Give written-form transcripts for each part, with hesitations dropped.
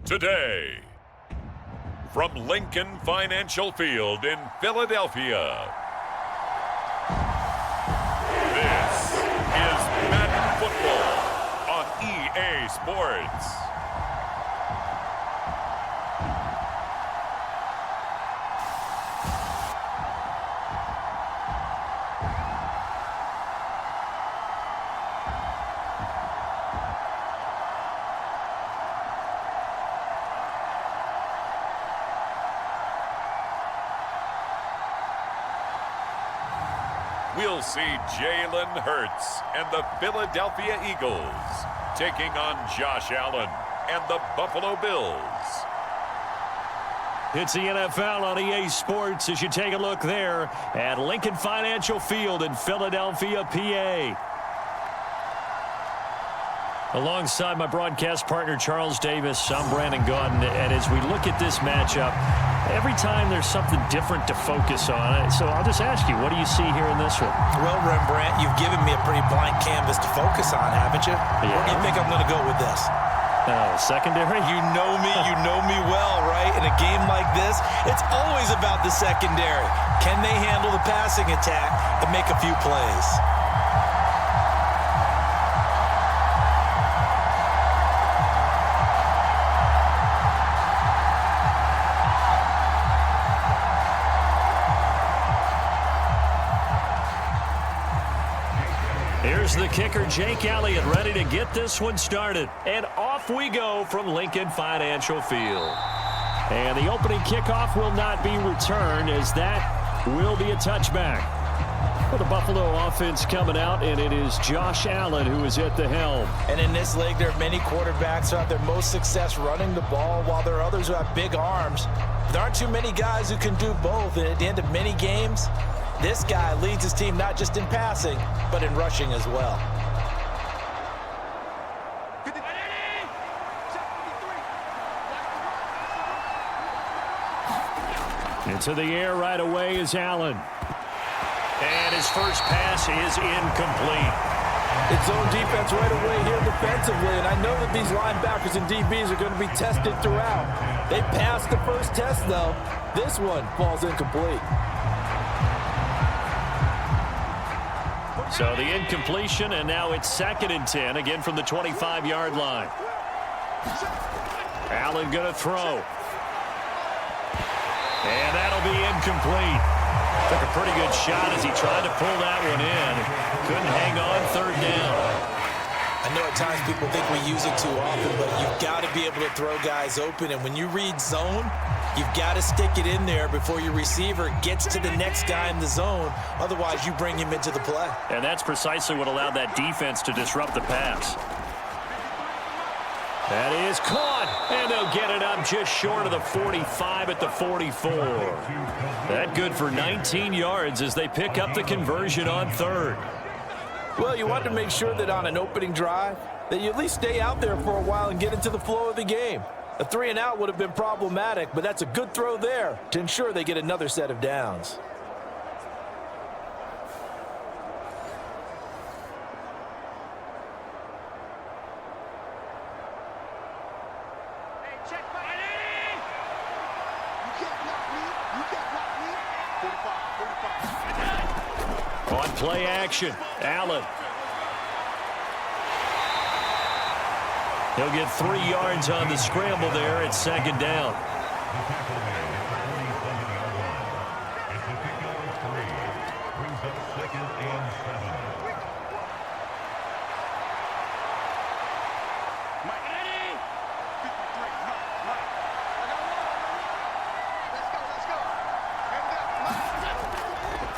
Today, from Lincoln Financial Field in Philadelphia, this is Madden Football on EA Sports. We'll see Jalen Hurts and the Philadelphia Eagles taking on Josh Allen and the Buffalo Bills. It's the NFL on EA Sports as you take a look there at Lincoln Financial Field in Philadelphia, PA. Alongside my broadcast partner, Charles Davis, I'm Brandon Gaudin, and as we look at this matchup, every time there's something different to focus on. So I'll just ask you, what do you see here in this one? Well, Rembrandt, you've given me a pretty blank canvas to focus on, haven't you? Yeah. Where do you think I'm going to go with this? Secondary? You know me well, right? In a game like this, it's always about the secondary. Can they handle the passing attack and make a few plays? Here's the kicker, Jake Elliott, ready to get this one started. And off we go from Lincoln Financial Field. And the opening kickoff will not be returned, as that will be a touchback. For the Buffalo offense coming out, and it is Josh Allen who is at the helm. And in this league, there are many quarterbacks who have their most success running the ball, while there are others who have big arms. There aren't too many guys who can do both, and at the end of many games, this guy leads his team not just in passing, but in rushing as well. Into the air right away is Allen. And his first pass is incomplete. It's zone defense right away here defensively, and I know that these linebackers and DBs are going to be tested throughout. They passed the first test, though. This one falls incomplete. So the incompletion, and now it's 2nd and 10, again from the 25-yard line. Allen going to throw. And that'll be incomplete. Took a pretty good shot as he tried to pull that one in. Couldn't hang on, 3rd down. I know at times people think we use it too often, but you've got to be able to throw guys open. And when you read zone, you've got to stick it in there before your receiver gets to the next guy in the zone. Otherwise, you bring him into the play. And that's precisely what allowed that defense to disrupt the pass. That is caught, and they'll get it up just short of the 45 at the 44. That good for 19 yards as they pick up the conversion on 3rd. Well, you want to make sure that on an opening drive that you at least stay out there for a while and get into the flow of the game. A 3-and-out would have been problematic, but that's a good throw there to ensure they get another set of downs. On play action, Allen. He'll get 3 yards on the scramble there at 2nd down.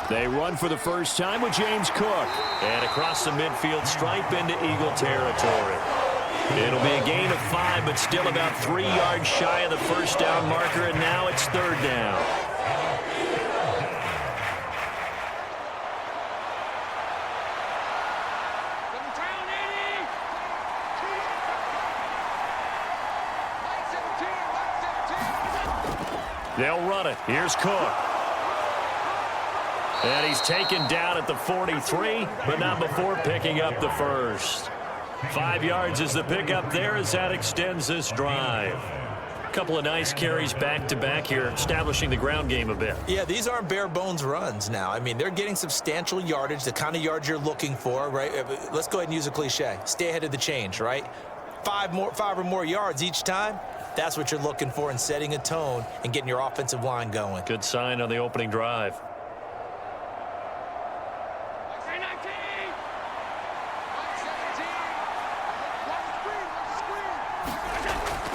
They run for the first time with James Cook. And across the midfield stripe into Eagle territory. It'll be a gain of 5, but still about 3 yards shy of the first down marker, and now it's 3rd down. They'll run it. Here's Cook. And he's taken down at the 43, but not before picking up the first. 5 yards is the pickup there as that extends this drive. couple of nice carries back-to-back here, establishing the ground game a bit. Yeah, these aren't bare-bones runs now. I mean, they're getting substantial yardage, the kind of yards you're looking for, right? Let's go ahead and use a cliche. Stay ahead of the change, right? 5 or more yards each time. That's what you're looking for in setting a tone and getting your offensive line going. Good sign on the opening drive.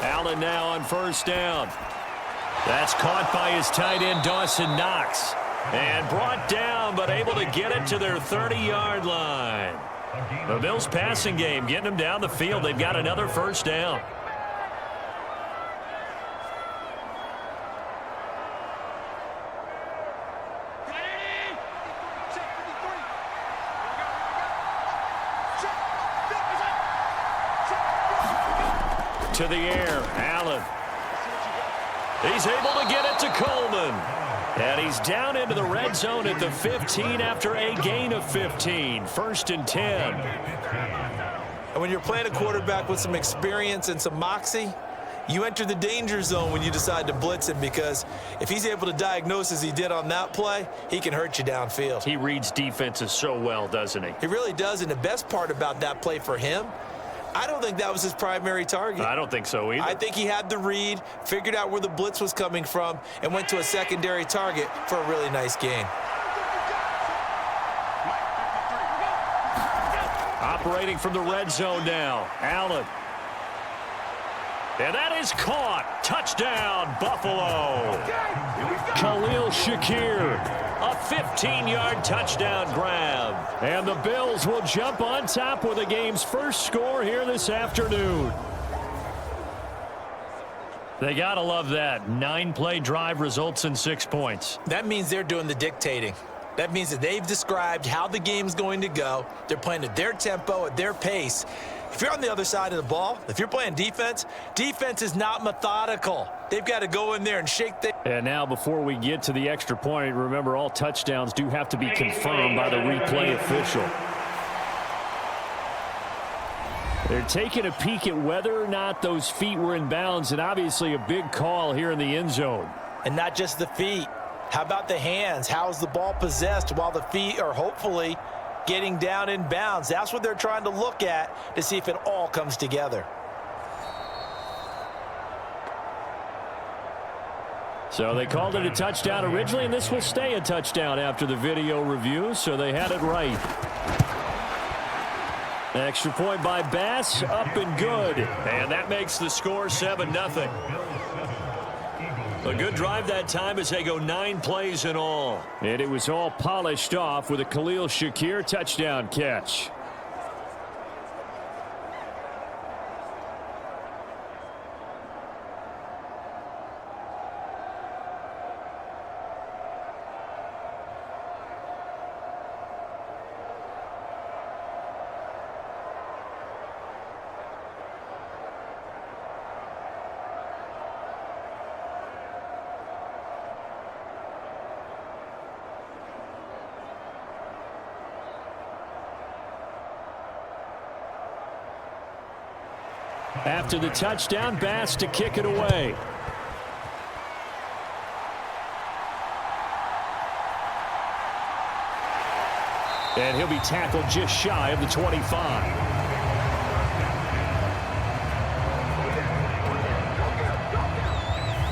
Allen now on first down. That's caught by his tight end, Dawson Knox. And brought down, but able to get it to their 30-yard line. The Bills passing game, getting them down the field. They've got another first down. To the air, Allen. He's able to get it to Coleman. And he's down into the red zone at the 15 after a gain of 15. 1st and 10. And when you're playing a quarterback with some experience and some moxie, you enter the danger zone when you decide to blitz him, because if he's able to diagnose as he did on that play, he can hurt you downfield. He reads defenses so well, doesn't he? He really does, and the best part about that play for him, I don't think that was his primary target. I don't think so either. I think he had the read, figured out where the blitz was coming from, and went to a secondary target for a really nice gain. Operating from the red zone now, Allen. And that is caught. Touchdown, Buffalo. Khalil Shakir, a 15-yard touchdown grab. And the Bills will jump on top with the game's first score here this afternoon. They got to love that. 9-play drive results in 6 points. That means they're doing the dictating. That means that they've described how the game's going to go. They're playing at their tempo, at their pace. If you're on the other side of the ball, if you're playing defense, defense is not methodical. They've got to go in there and shake things. And now before we get to the extra point, remember all touchdowns do have to be confirmed by the replay official. They're taking a peek at whether or not those feet were in bounds, and obviously a big call here in the end zone. And not just the feet. How about the hands? How is the ball possessed while the feet are hopefully getting down in bounds? That's what they're trying to look at to see if it all comes together. So they called it a touchdown originally, and this will stay a touchdown after the video review, so they had it right. Extra point by Bass, up and good. And that makes the score 7-0. A good drive that time as they go 9 plays in all. And it was all polished off with a Khalil Shakir touchdown catch. After the touchdown, Bass to kick it away. And he'll be tackled just shy of the 25.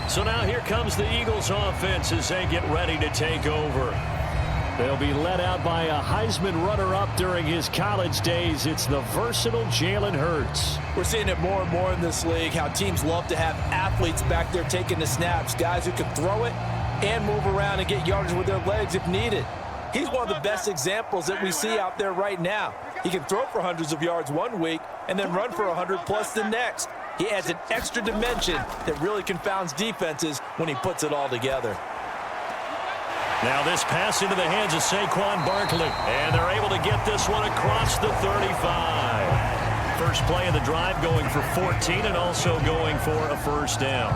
So now here comes the Eagles offense as they get ready to take over. They'll be led out by a Heisman runner-up during his college days. It's the versatile Jalen Hurts. We're seeing it more and more in this league, how teams love to have athletes back there taking the snaps, guys who can throw it and move around and get yardage with their legs if needed. He's one of the best examples that we see out there right now. He can throw for hundreds of yards one week and then run for 100+ the next. He adds an extra dimension that really confounds defenses when he puts it all together. Now this pass into the hands of Saquon Barkley, and they're able to get this one across the 35. First play of the drive going for 14 and also going for a first down.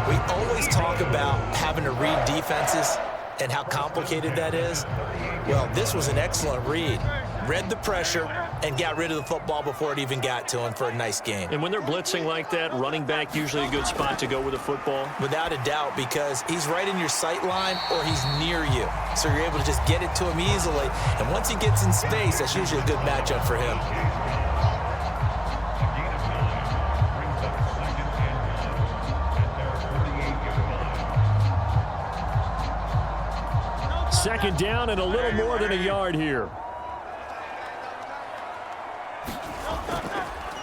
We always talk about having to read defenses and how complicated that is. Well, this was an excellent read. read the pressure, and got rid of the football before it even got to him for a nice gain. And when they're blitzing like that, running back usually a good spot to go with the football? Without a doubt, because he's right in your sight line or he's near you. So you're able to just get it to him easily. And once he gets in space, that's usually a good matchup for him. Second down and a little more than a yard here.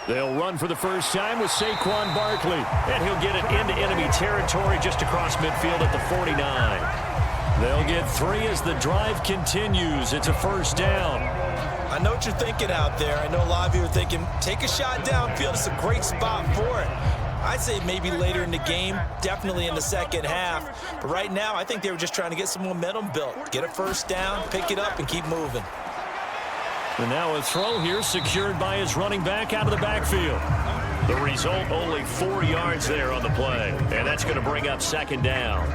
They'll run for the first time with Saquon Barkley. And he'll get it into enemy territory just across midfield at the 49. They'll get 3 as the drive continues. It's a first down. I know what you're thinking out there. I know a lot of you are thinking, take a shot downfield. It's a great spot for it. I'd say maybe later in the game, definitely in the second half. But right now, I think they were just trying to get some momentum built. Get a first down, pick it up, and keep moving. And now a throw here secured by his running back out of the backfield. The result, only 4 yards there on the play. And that's going to bring up second down.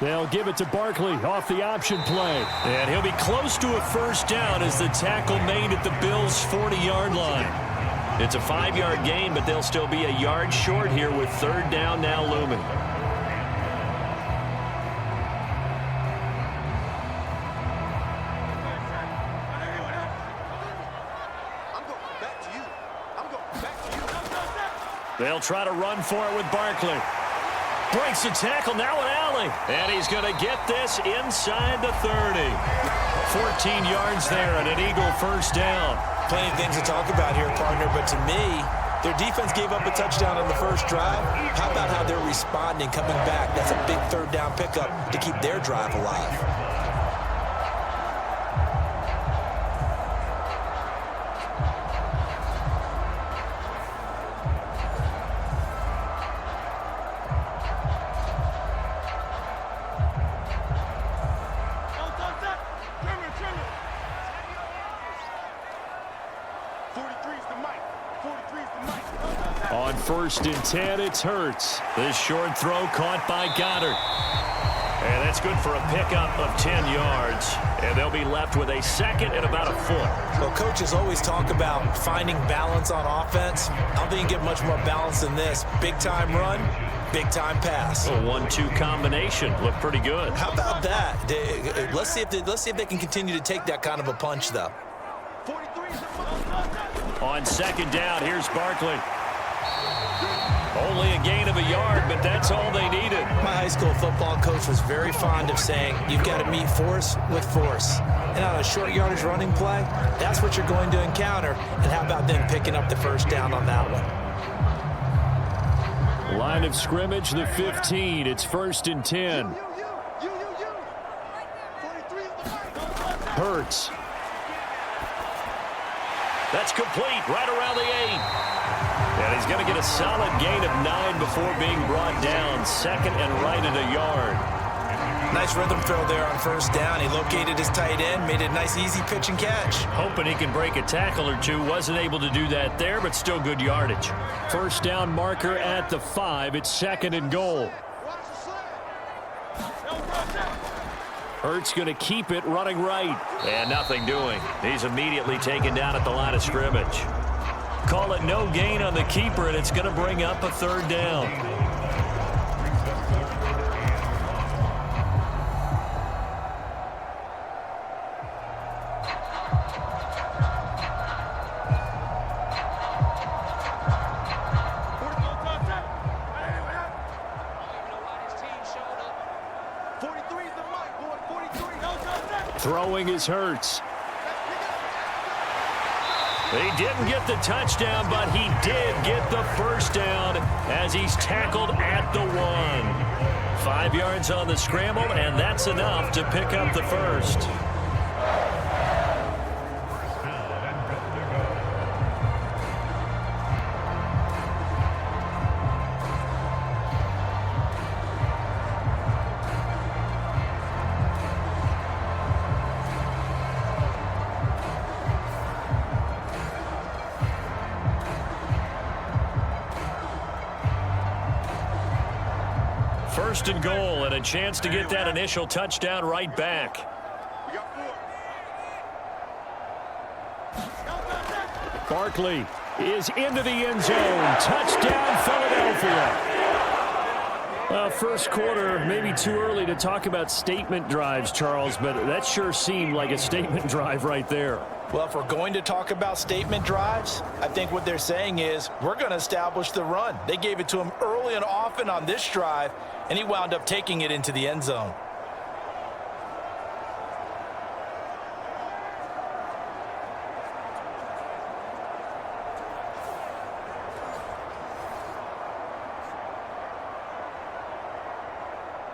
They'll give it to Barkley off the option play. And he'll be close to a first down as the tackle made at the Bills' 40-yard line. It's a 5-yard gain, but they'll still be a yard short here with third down now looming. They'll try to run for it with Barkley. Breaks the tackle, now an alley. And he's going to get this inside the 30. 14 yards there and an Eagle first down. Plenty of things to talk about here, partner, but to me, their defense gave up a touchdown on the first drive. How about how they're responding, coming back? That's a big third down pickup to keep their drive alive. On 1st and 10, it's Hurts. This short throw caught by Goddard. And that's good for a pickup of 10 yards. And they'll be left with a second and about a foot. Well, coaches always talk about finding balance on offense. I don't think you can get much more balance than this. Big-time run, big-time pass. A 1-2 combination. Looked pretty good. How about that? Let's see if they can continue to take that kind of a punch, though. On second down, here's Barkley. Only a gain of a yard, but that's all they needed. My high school football coach was very fond of saying, you've got to meet force with force. And on a short yardage running play, that's what you're going to encounter. And how about them picking up the first down on that one? Line of scrimmage, the 15. It's 1st and 10. Hurts. That's complete, right around the 8. And he's going to get a solid gain of 9 before being brought down. Second and right at a yard. Nice rhythm throw there on first down. He located his tight end, made it a nice easy pitch and catch. Hoping he can break a tackle or two. Wasn't able to do that there, but still good yardage. First down marker at the 5. It's 2nd and goal. Hurts going to keep it running right. And nothing doing. He's immediately taken down at the line of scrimmage. Call it no gain on the keeper, and it's going to bring up a third down. Throwing is Hurts. He didn't get the touchdown, but he did get the first down as he's tackled at the 1. 5 yards on the scramble, and that's enough to pick up the first. first and goal and a chance to get that initial touchdown right back. Barkley is into the end zone. Touchdown, Philadelphia. First quarter, maybe too early to talk about statement drives, Charles, but that sure seemed like a statement drive right there. Well, if we're going to talk about statement drives, I think what they're saying is we're going to establish the run. They gave it to him early and often on this drive, and he wound up taking it into the end zone.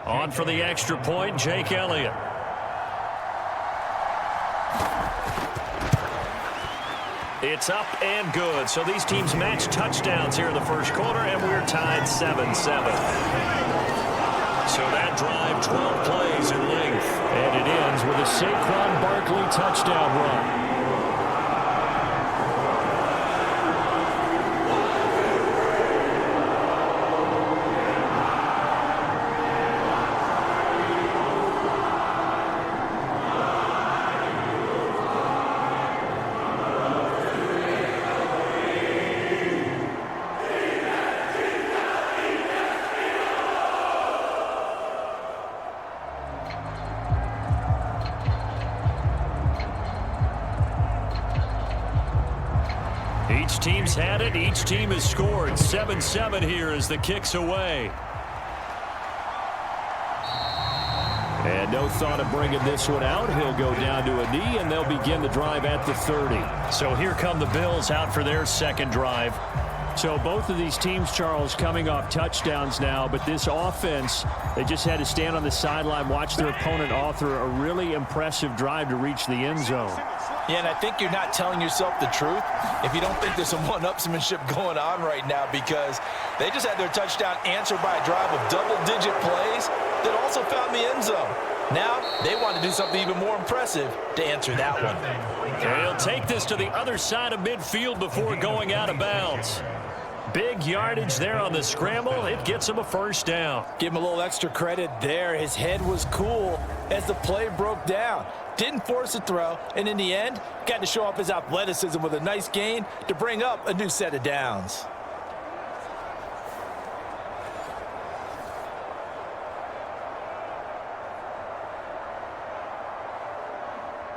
On for the extra point, Jake Elliott. It's up and good. So these teams match touchdowns here in the first quarter, and we're tied 7-7. So that drive, 12 plays in length. And it ends with a Saquon Barkley touchdown run. Each team's had it. Each team has scored. 7-7 here as the kick's away. And no thought of bringing this one out. He'll go down to a knee, and they'll begin the drive at the 30. So here come the Bills out for their second drive. So both of these teams, Charles, coming off touchdowns now, but this offense, they just had to stand on the sideline, watch their opponent author a really impressive drive to reach the end zone. Yeah, and I think you're not telling yourself the truth if you don't think there's some one-upsmanship going on right now, because they just had their touchdown answered by a drive of double-digit plays that also found the end zone. Now they want to do something even more impressive to answer that one. They'll take this to the other side of midfield before going out of bounds. Big yardage there on the scramble. It gets him a first down. Give him a little extra credit there. His head was cool as the play broke down. Didn't force a throw, and in the end, got to show off his athleticism with a nice gain to bring up a new set of downs.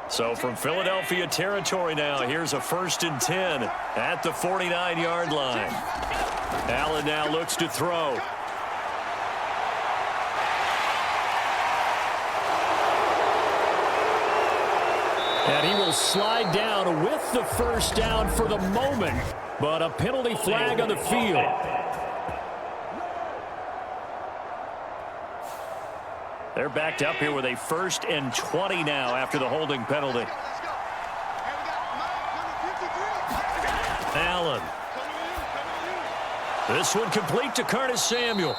So from Philadelphia territory now, here's a 1st and 10 at the 49-yard line. Allen now looks to throw. And he will slide down with the first down for the moment, but a penalty flag on the field. They're backed up here with a 1st and 20 now after the holding penalty. Allen. This one complete to Curtis Samuel.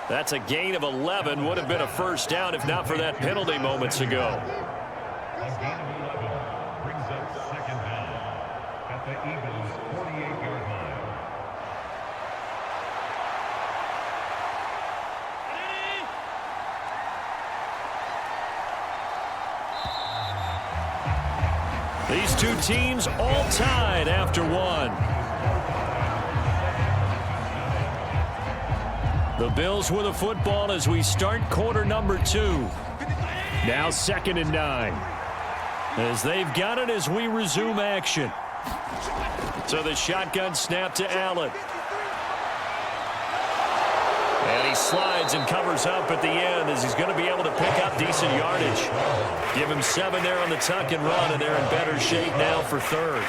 That's a gain of 11. Would have been a first down if not for that penalty moments ago. Brings up 2nd down at the Eagles' 48-yard line. These two teams all tied after one. The Bills with a football as we start quarter number 2. Now 2nd and 9. As they've got it as we resume action. So the shotgun snap to Allen. And he slides and covers up at the end as he's going to be able to pick up decent yardage. Give him 7 there on the tuck and run, and they're in better shape now for 3rd.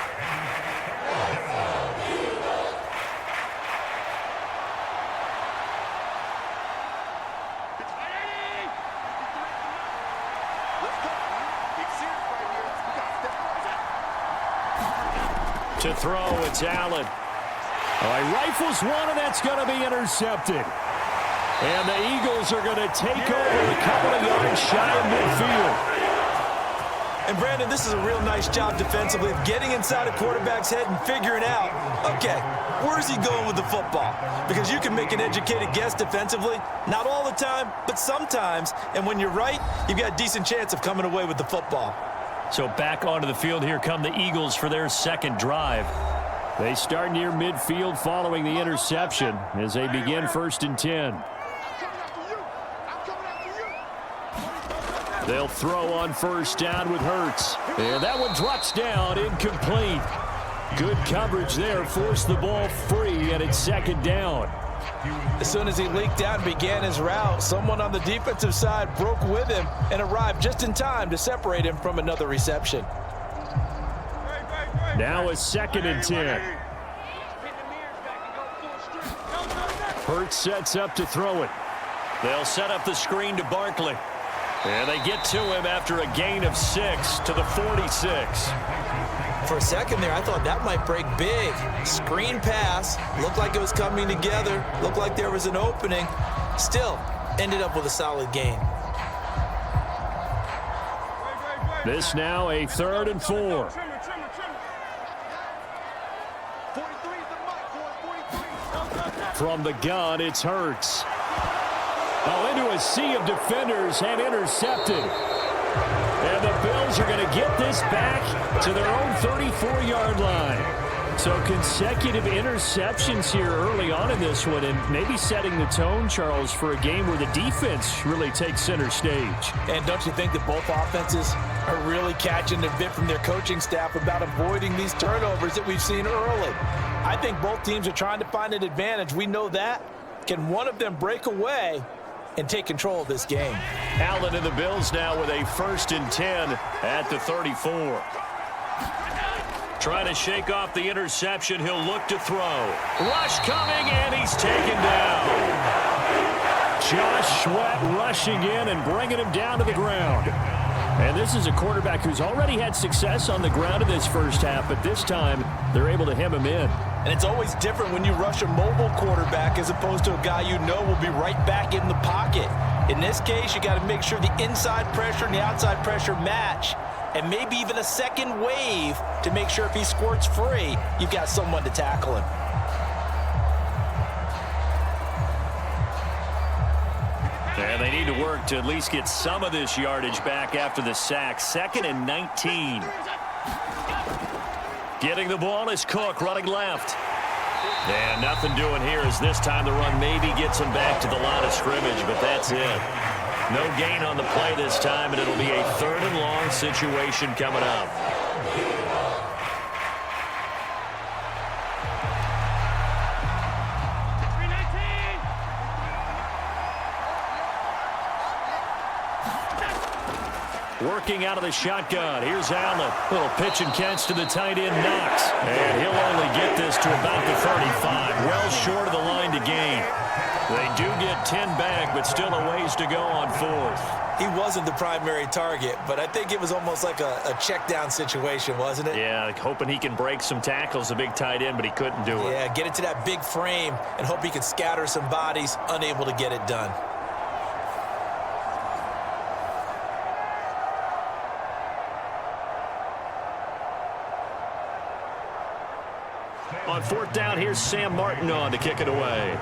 To throw, it's Allen. He rifles one, and that's going to be intercepted. And the Eagles are going to take over a couple of yards shy of midfield. And, Brandon, this is a real nice job defensively of getting inside a quarterback's head and figuring out, okay, where's he going with the football? Because you can make an educated guess defensively, not all the time, but sometimes. And when you're right, you've got a decent chance of coming away with the football. So back onto the field, here come the Eagles for their second drive. They start near midfield following the interception as they begin 1st and 10. They'll throw on 1st down with Hurts. And that one drops down, incomplete. Good coverage there, forced the ball free, and it's 2nd down. As soon as he leaked out and began his route, someone on the defensive side broke with him and arrived just in time to separate him from another reception. Now a 2nd and 10. Hurts sets up to throw it. They'll set up the screen to Barkley. And they get to him after a gain of 6 to the 46. For a second there, I thought that might break big. Screen pass, looked like it was coming together, looked like there was an opening. Still, ended up with a solid gain. This now a 3rd and 4. From the gun, it's Hurts. Oh, into a sea of defenders and intercepted. And the Bills are going to get this back to their own 34-yard line. So consecutive interceptions here early on in this one, and maybe setting the tone, Charles, for a game where the defense really takes center stage. And don't you think that both offenses are really catching a bit from their coaching staff about avoiding these turnovers that we've seen early? I think both teams are trying to find an advantage. We know that. Can one of them break away and take control of this game? Allen and the Bills now with a 1st and 10 at the 34. Trying to shake off the interception. He'll look to throw. Rush coming, and he's taken down. Josh Sweat rushing in and bringing him down to the ground. And this is a quarterback who's already had success on the ground in this first half, but this time they're able to hem him in. And it's always different when you rush a mobile quarterback as opposed to a guy you know will be right back in the pocket. In this case, you got to make sure the inside pressure and the outside pressure match, and maybe even a second wave to make sure if he squirts free, you've got someone to tackle him. And they need to work to at least get some of this yardage back after the sack. 2nd and 19. Getting the ball is Cook running left. And nothing doing here as this time the run maybe gets him back to the line of scrimmage, but that's it. No gain on the play this time, and it'll be a 3rd and long situation coming up. Working out of the shotgun. Here's Allen. Little pitch and catch to the tight end, Knox. And he'll only get this to about the 35. Well short of the line to gain. They do get 10 back, but still a ways to go on 4th. He wasn't the primary target, but I think it was almost like a check down situation, wasn't it? Yeah, hoping he can break some tackles, a big tight end, but he couldn't do it. Yeah, get it to that big frame and hope he can scatter some bodies, unable to get it done. On 4th down, here's Sam Martin on to kick it away.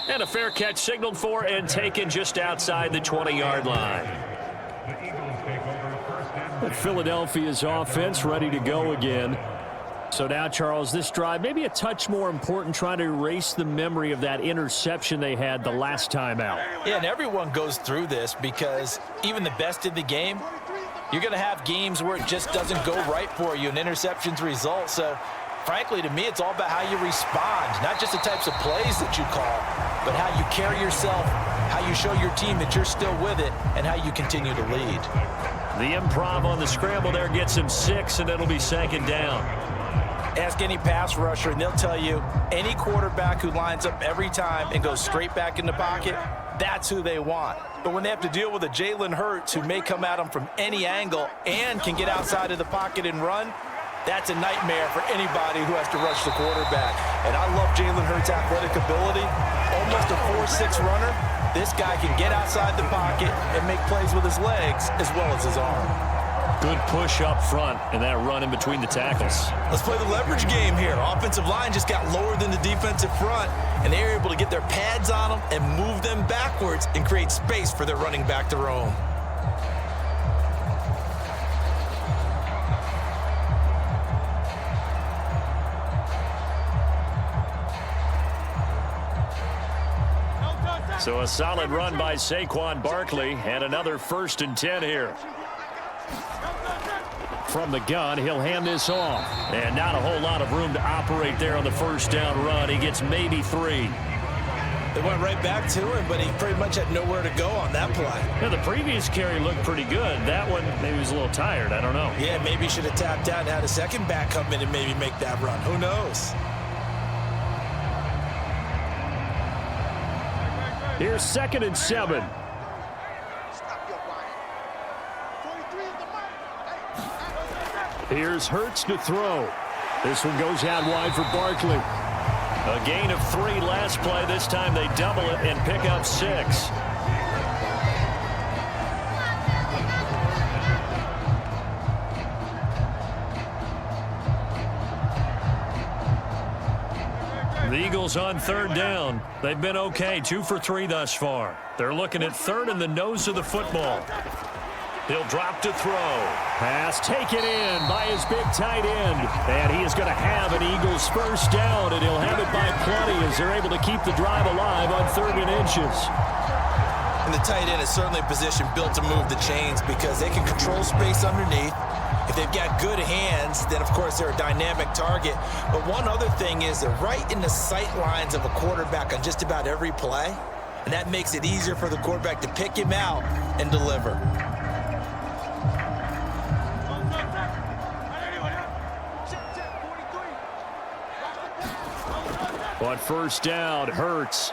And a fair catch signaled for and taken just outside the 20-yard line. The Eagles take over 1st and 10. Philadelphia's offense ready to go again. So now, Charles, this drive maybe a touch more important, trying to erase the memory of that interception they had the last time out. Yeah, and everyone goes through this because even the best in the game, you're going to have games where it just doesn't go right for you and interceptions result. So, frankly, to me, it's all about how you respond, not just the types of plays that you call, but how you carry yourself, how you show your team that you're still with it, and how you continue to lead. The improv on the scramble there gets him 6, and it'll be 2nd down. Ask any pass rusher, and they'll tell you any quarterback who lines up every time and goes straight back in the pocket, that's who they want. But when they have to deal with a Jalen Hurts who may come at them from any angle and can get outside of the pocket and run, That's a nightmare for anybody who has to rush the quarterback. And I love Jalen Hurts' athletic ability. Almost a 4.6 runner. This guy can get outside the pocket and make plays with his legs as well as his arm. Good push up front and that run in between the tackles. Let's play the leverage game here. Offensive line just got lower than the defensive front, and they were able to get their pads on them and move them backwards and create space for their running back to roam. So a solid run by Saquon Barkley and another 1st and 10 here. From the gun, he'll hand this off. And not a whole lot of room to operate there on the 1st down run. He gets maybe 3. They went right back to him, but he pretty much had nowhere to go on that play. Yeah, the previous carry looked pretty good. That one, maybe he was a little tired. I don't know. Yeah, maybe he should have tapped out and had a second back come in and maybe make that run. Who knows? Here's 2nd and 7. Here's Hurts to throw. This one goes out wide for Barkley. A gain of 3 last play. This time they double it and pick up 6. The Eagles on 3rd down. They've been okay, 2 for 3 thus far. They're looking at 3rd and the nose of the football. He'll drop to throw. Pass taken in by his big tight end. And he is going to have an Eagles 1st down, and he'll have it by plenty as they're able to keep the drive alive on 3rd and inches. And the tight end is certainly a position built to move the chains because they can control space underneath. If they've got good hands, then, of course, they're a dynamic target. But one other thing is they're right in the sight lines of a quarterback on just about every play. And that makes it easier for the quarterback to pick him out and deliver. On 1st down, Hurts.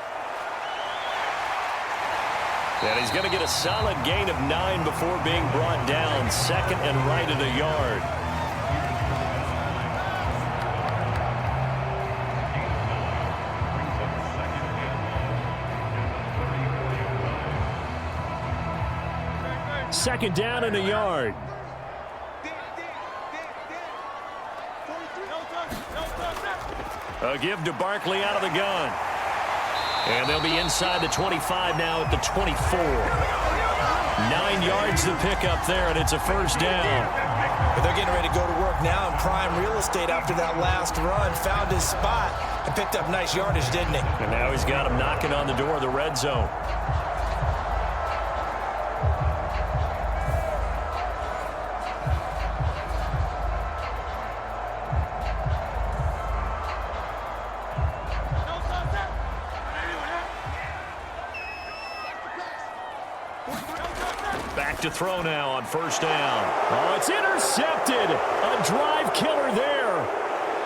And he's going to get a solid gain of 9 before being brought down. 2nd and right at a yard. Second down and a yard. A give to Barkley out of the gun. And they'll be inside the 25 now at the 24. 9 yards to pick up there, and it's a 1st down. But they're getting ready to go to work now in prime real estate after that last run. Found his spot and picked up nice yardage, didn't he? And now he's got him knocking on the door of the red zone. To throw now on 1st down. Oh, it's intercepted. A drive killer there.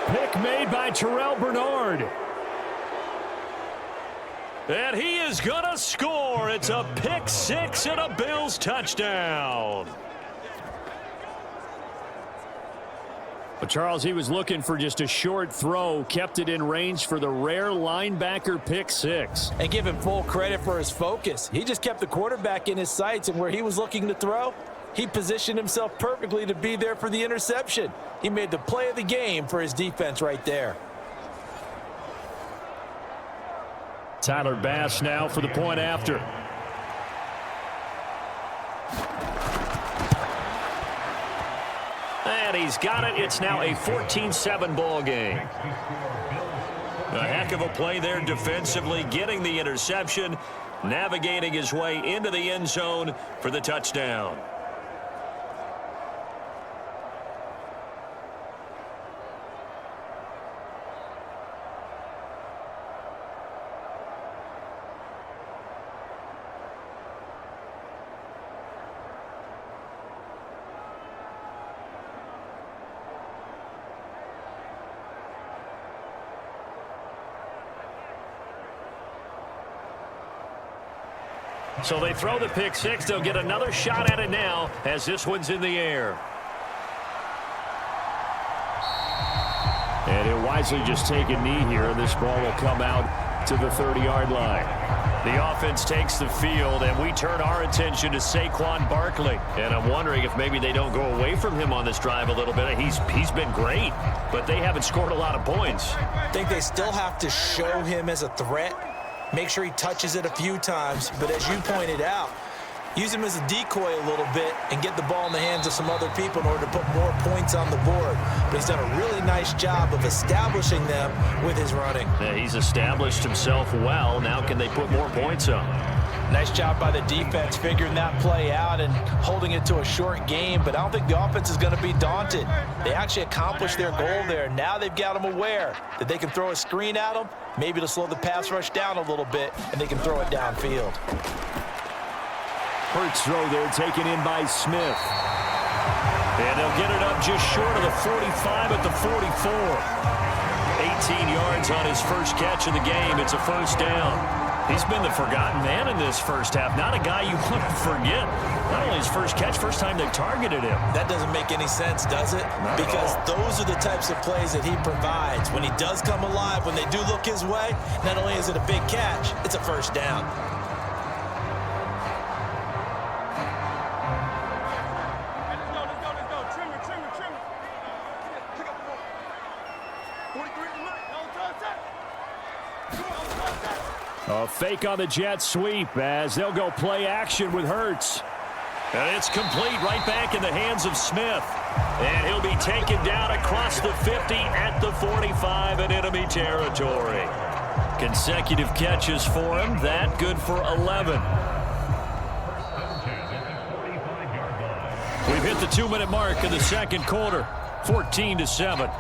Pick made by Terrell Bernard. And he is going to score. It's a pick 6 and a Bills touchdown. But Charles, he was looking for just a short throw, kept it in range for the rare linebacker pick 6. And give him full credit for his focus. He just kept the quarterback in his sights, and where he was looking to throw, he positioned himself perfectly to be there for the interception. He made the play of the game for his defense right there. Tyler Bass now for the point after. And he's got it. It's now a 14-7 ball game. A heck of a play there defensively, getting the interception, navigating his way into the end zone for the touchdown. So they throw the pick 6. They'll get another shot at it now as this one's in the air. wisely just take a knee here, and this ball will come out to the 30-yard line. The offense takes the field, and we turn our attention to Saquon Barkley. And I'm wondering if maybe they don't go away from him on this drive a little bit. He's been great, but they haven't scored a lot of points. I think they still have to show him as a threat, make sure he touches it a few times. But as you pointed out, use him as a decoy a little bit and get the ball in the hands of some other people in order to put more points on the board. But he's done a really nice job of establishing them with his running. Yeah, he's established himself well. Now can they put more points up? Nice job by the defense figuring that play out and holding it to a short game, but I don't think the offense is going to be daunted. They actually accomplished their goal there. Now they've got them aware that they can throw a screen at them, maybe to slow the pass rush down a little bit, and they can throw it downfield. Hurts throw there taken in by Smith. And they'll get it up just short of the 45 at the 44. 18 yards on his first catch of the game. It's a first down. He's been the forgotten man in this first half. Not a guy you want to forget. Not only his first catch, first time they targeted him. That doesn't make any sense, does it? Because those are the types of plays that he provides. When he does come alive, when they do look his way, not only is it a big catch, it's a first down. A fake on the jet sweep as they'll go play action with Hurts. And it's complete right back in the hands of Smith. And he'll be taken down across the 50 at the 45 in enemy territory. Consecutive catches for him. That good for 11. We've hit the 2-minute mark in the second quarter. 14-7.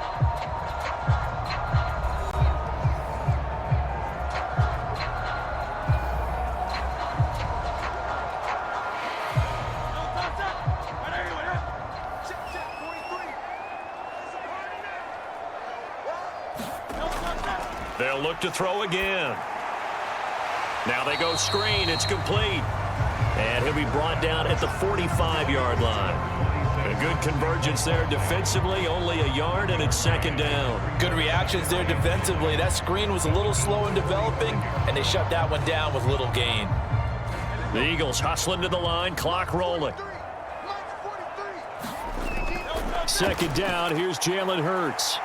They'll look to throw again. Now they go screen. It's complete. And he'll be brought down at the 45-yard line. A good convergence there defensively. Only a yard, and it's second down. Good reactions there defensively. That screen was a little slow in developing, and they shut that one down with little gain. The Eagles hustling to the line. Clock rolling. Second down. Here's Jalen Hurts.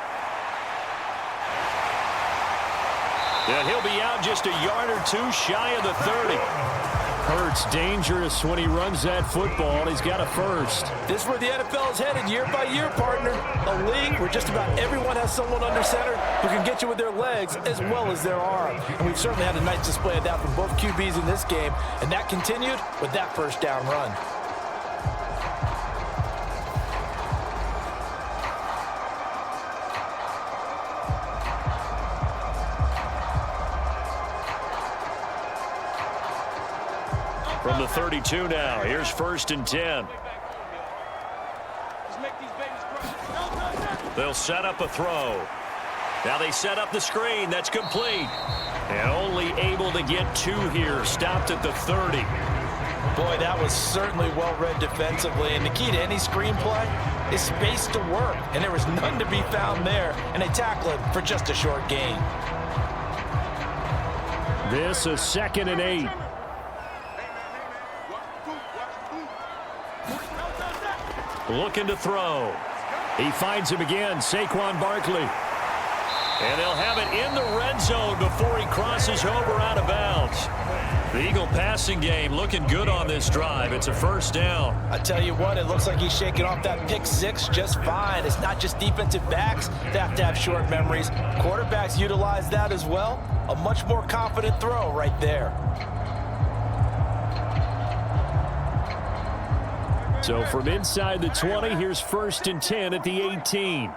And he'll be out just a yard or two shy of the 30. Hurts dangerous when he runs that football. He's got a first. This is where the NFL is headed year by year, partner. A league where just about everyone has someone under center who can get you with their legs as well as their arm. And we've certainly had a nice display of that from both QBs in this game. And that continued with that first down run. From the 32 now, here's 1st and 10. They'll set up a throw. Now they set up the screen. That's complete. And only able to get 2 here. Stopped at the 30. Boy, that was certainly well-read defensively. And the key to any screenplay is space to work. And there was none to be found there. And they tackle it for just a short gain. This is 2nd and 8. Looking to throw. He finds him again, Saquon Barkley. And they'll have it in the red zone before he crosses over out of bounds. The Eagle passing game looking good on this drive. It's a first down. I tell you what, it looks like he's shaking off that pick 6 just fine. It's not just defensive backs that have to have short memories. Quarterbacks utilize that as well. A much more confident throw right there. So from inside the 20, here's 1st and 10 at the 18.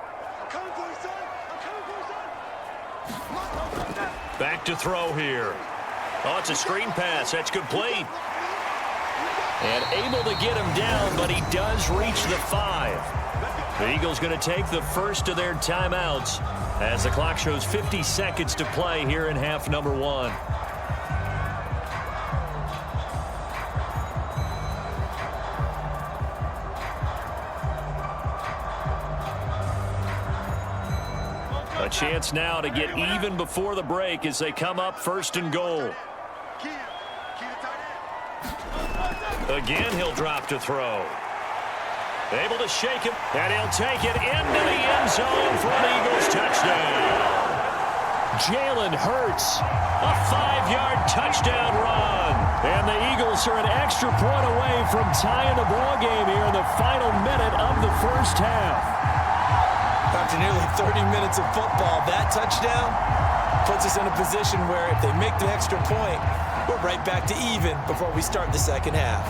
Back to throw here. Oh, it's a screen pass. That's complete. And able to get him down, but he does reach the 5. The Eagles going to take the first of their timeouts as the clock shows 50 seconds to play here in half number 1. A chance now to get even before the break as they come up 1st and goal. Again, he'll drop to throw. Able to shake him, and he'll take it into the end zone for an Eagles touchdown. Jalen Hurts, a 5-yard touchdown run. And the Eagles are an extra point away from tying the ball game here in the final minute of the first half. After nearly 30 minutes of football, that touchdown puts us in a position where if they make the extra point, we're right back to even before we start the second half.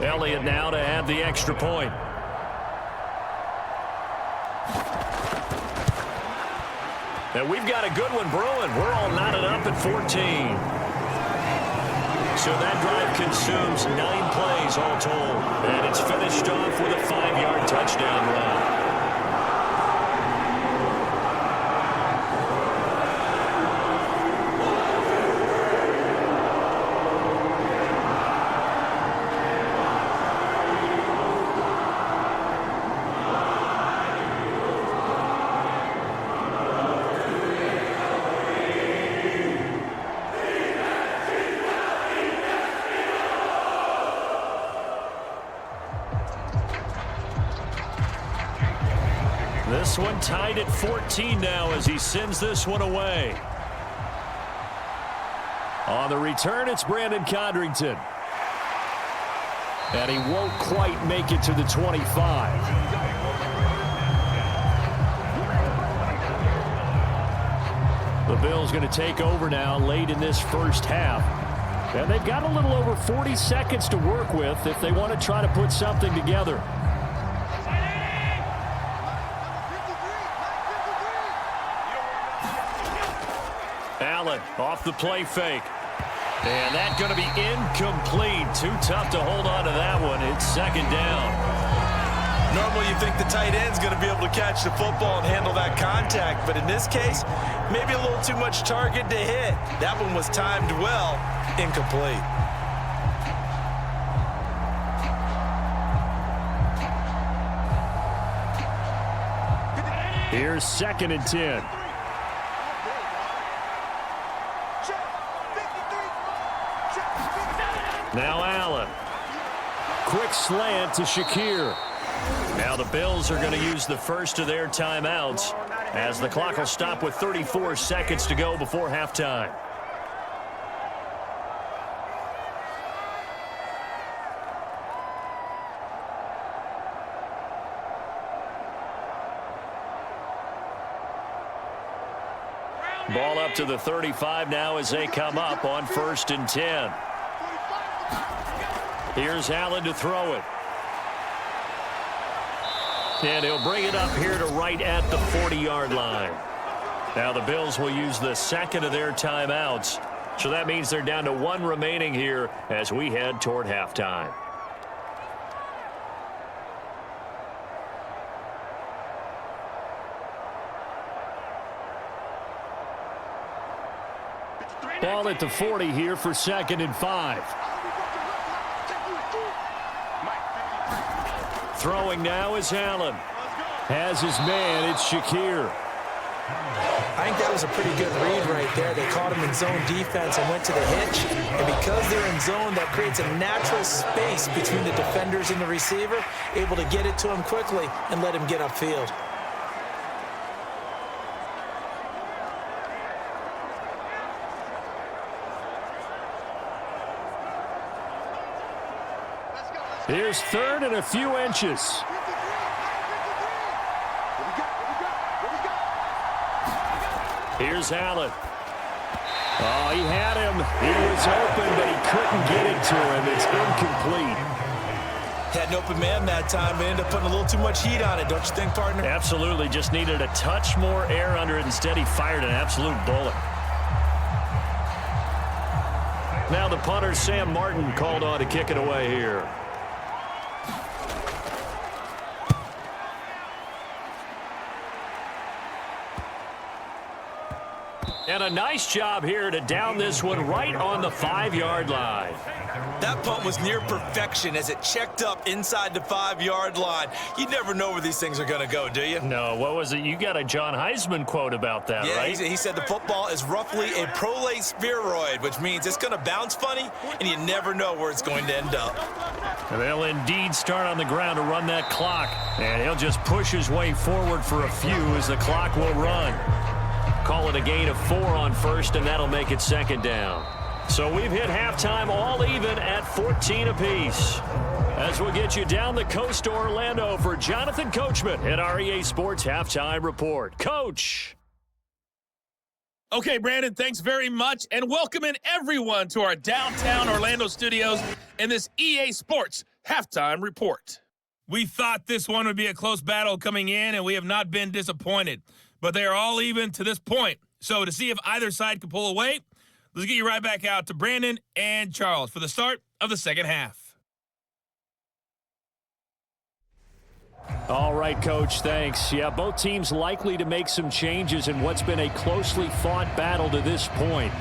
Elliott now to add the extra point. And we've got a good one brewing. We're all knotted up at 14. So that drive consumes 9 plays all told. And it's finished off with a 5-yard touchdown run. This one tied at 14 now as he sends this one away. On the return, it's Brandon Condrington. And he won't quite make it to the 25. The Bills going to take over now late in this first half. And they've got a little over 40 seconds to work with if they want to try to put something together. Allen off the play fake. And that's going to be incomplete. Too tough to hold on to that one. It's 2nd down. Normally you think the tight end's going to be able to catch the football and handle that contact. But in this case, maybe a little too much target to hit. That one was timed well. Incomplete. Here's 2nd and 10. Now Allen. Quick slant to Shakir. Now the Bills are going to use the first of their timeouts as the clock will stop with 34 seconds to go before halftime. Ball up to the 35 now as they come up on 1st and 10. Here's Allen to throw it. And he'll bring it up here to right at the 40-yard line. Now the Bills will use the 2nd of their timeouts. So that means they're down to 1 remaining here as we head toward halftime. Ball at the 40 here for 2nd and 5. Throwing now is Allen. Has his man, it's Shakir. I think that was a pretty good read right there. They caught him in zone defense and went to the hitch. And because they're in zone, that creates a natural space between the defenders and the receiver, able to get it to him quickly and let him get upfield. Here's 3rd and a few inches. Here's Allen. Oh, he had him. He was open, but he couldn't get it to him. It's incomplete. Had an open man that time, but ended up putting a little too much heat on it, don't you think, partner? Absolutely. Just needed a touch more air under it. Instead, he fired an absolute bullet. Now the punter, Sam Martin, called on to kick it away here. And a nice job here to down this one right on the 5-yard line. That punt was near perfection as it checked up inside the 5-yard line. You never know where these things are going to go, do you? No, what was it? You got a John Heisman quote about that, right? Yeah, he said the football is roughly a prolate spheroid, which means it's going to bounce funny, and you never know where it's going to end up. They'll indeed start on the ground to run that clock, and he'll just push his way forward for a few as the clock will run. Call it a gain of 4 on first, and that'll make it second down. So we've hit halftime all even at 14 apiece. As we'll get you down the coast to Orlando for Jonathan Coachman at REA Sports Halftime Report. Coach. Okay, Brandon, thanks very much, and welcome in everyone to our downtown Orlando studios in this EA Sports Halftime Report. We thought this one would be a close battle coming in, and we have not been disappointed. But they are all even to this point. So to see if either side can pull away, let's get you right back out to Brandon and Charles for the start of the second half. All right, Coach, thanks. Yeah, both teams likely to make some changes in what's been a closely fought battle to this point.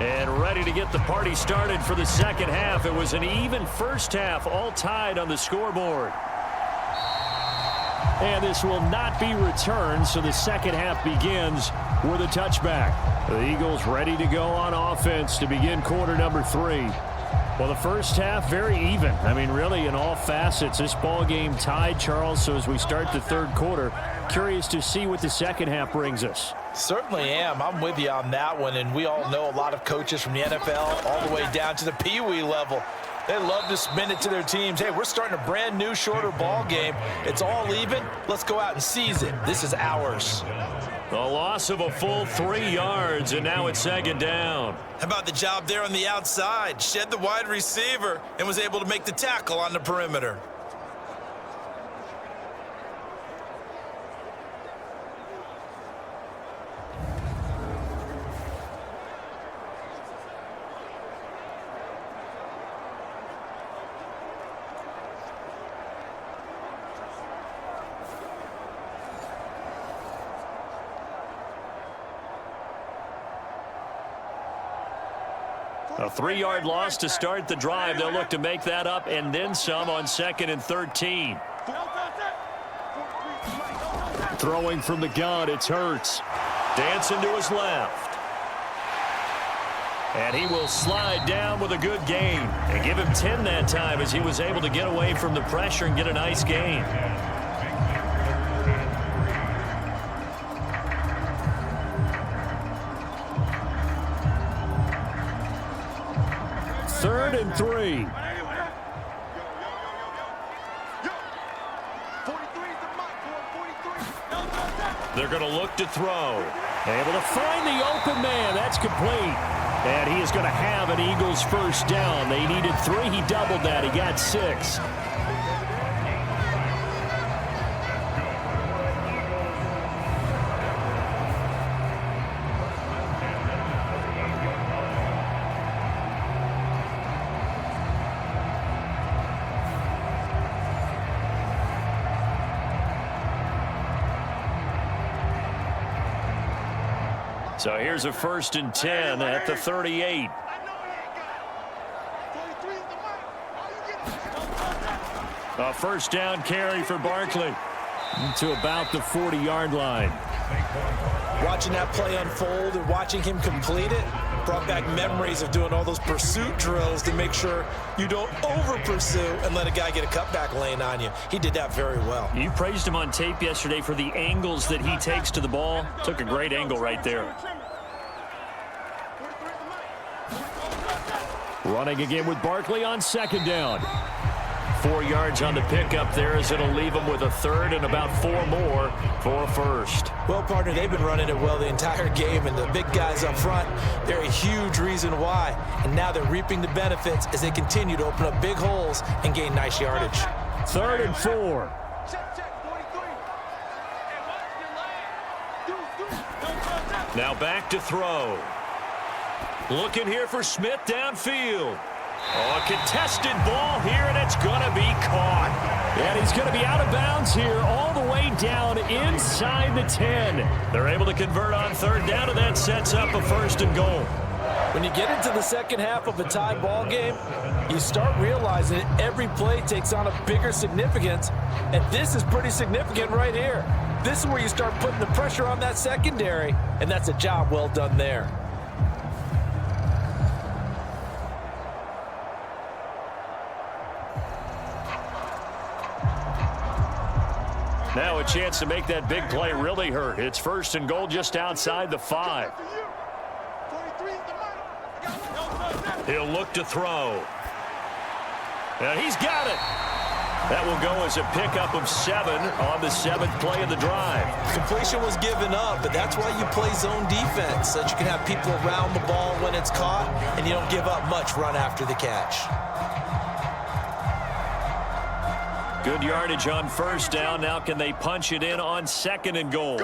And ready to get the party started for the second half. It was an even first half, all tied on the scoreboard. And this will not be returned, so the second half begins with a touchback. The Eagles ready to go on offense to begin quarter number 3. Well, the first half, very even. I mean, really, in all facets, this ball game tied, Charles. So as we start the third quarter, curious to see what the second half brings us. Certainly am. I'm with you on that one, and we all know a lot of coaches from the NFL all the way down to the Pee Wee level. They love to spin it to their teams. Hey, we're starting a brand new, shorter ball game. It's all even. Let's go out and seize it. This is ours. The loss of a full 3 yards, and now it's second down. How about the job there on the outside? Shed the wide receiver and was able to make the tackle on the perimeter. A 3-yard loss to start the drive. They'll look to make that up and then some on 2nd and 13. Throwing from the gun, it's Hurts. Dancing to his left. And he will slide down with a good gain. And give him 10 that time as he was able to get away from the pressure and get a nice gain. Third and 3. They're going to look to throw. Able to find the open man. That's complete. And he is going to have an Eagles first down. They needed 3. He doubled that. He got 6. So here's a 1st and 10 at the 38. A first down carry for Barkley to about the 40-yard line. Watching that play unfold and watching him complete it brought back memories of doing all those pursuit drills to make sure you don't over-pursue and let a guy get a cutback lane on you. He did that very well. You praised him on tape yesterday for the angles that he takes to the ball. Took a great angle right there. Running again with Barkley on second down. 4 yards on the pickup there as it'll leave them with a third and about 4 more for a first. Well, partner, they've been running it well the entire game, and the big guys up front, they're a huge reason why. And now they're reaping the benefits as they continue to open up big holes and gain nice yardage. 3rd and 4. Now back to throw. Looking here for Smith downfield. Oh, a contested ball here, and it's going to be caught. And he's going to be out of bounds here all the way down inside the 10. They're able to convert on 3rd down, and that sets up a 1st and goal. When you get into the second half of a tie ball game, you start realizing that every play takes on a bigger significance, and this is pretty significant right here. This is where you start putting the pressure on that secondary, and that's a job well done there. Now a chance to make that big play really hurt. It's 1st and goal just outside the 5. He'll look to throw. And he's got it. That will go as a pickup of 7 on the 7th play of the drive. Completion was given up, but that's why you play zone defense, so that you can have people around the ball when it's caught, and you don't give up much run after the catch. Good yardage on 1st down. Now can they punch it in on 2nd and goal?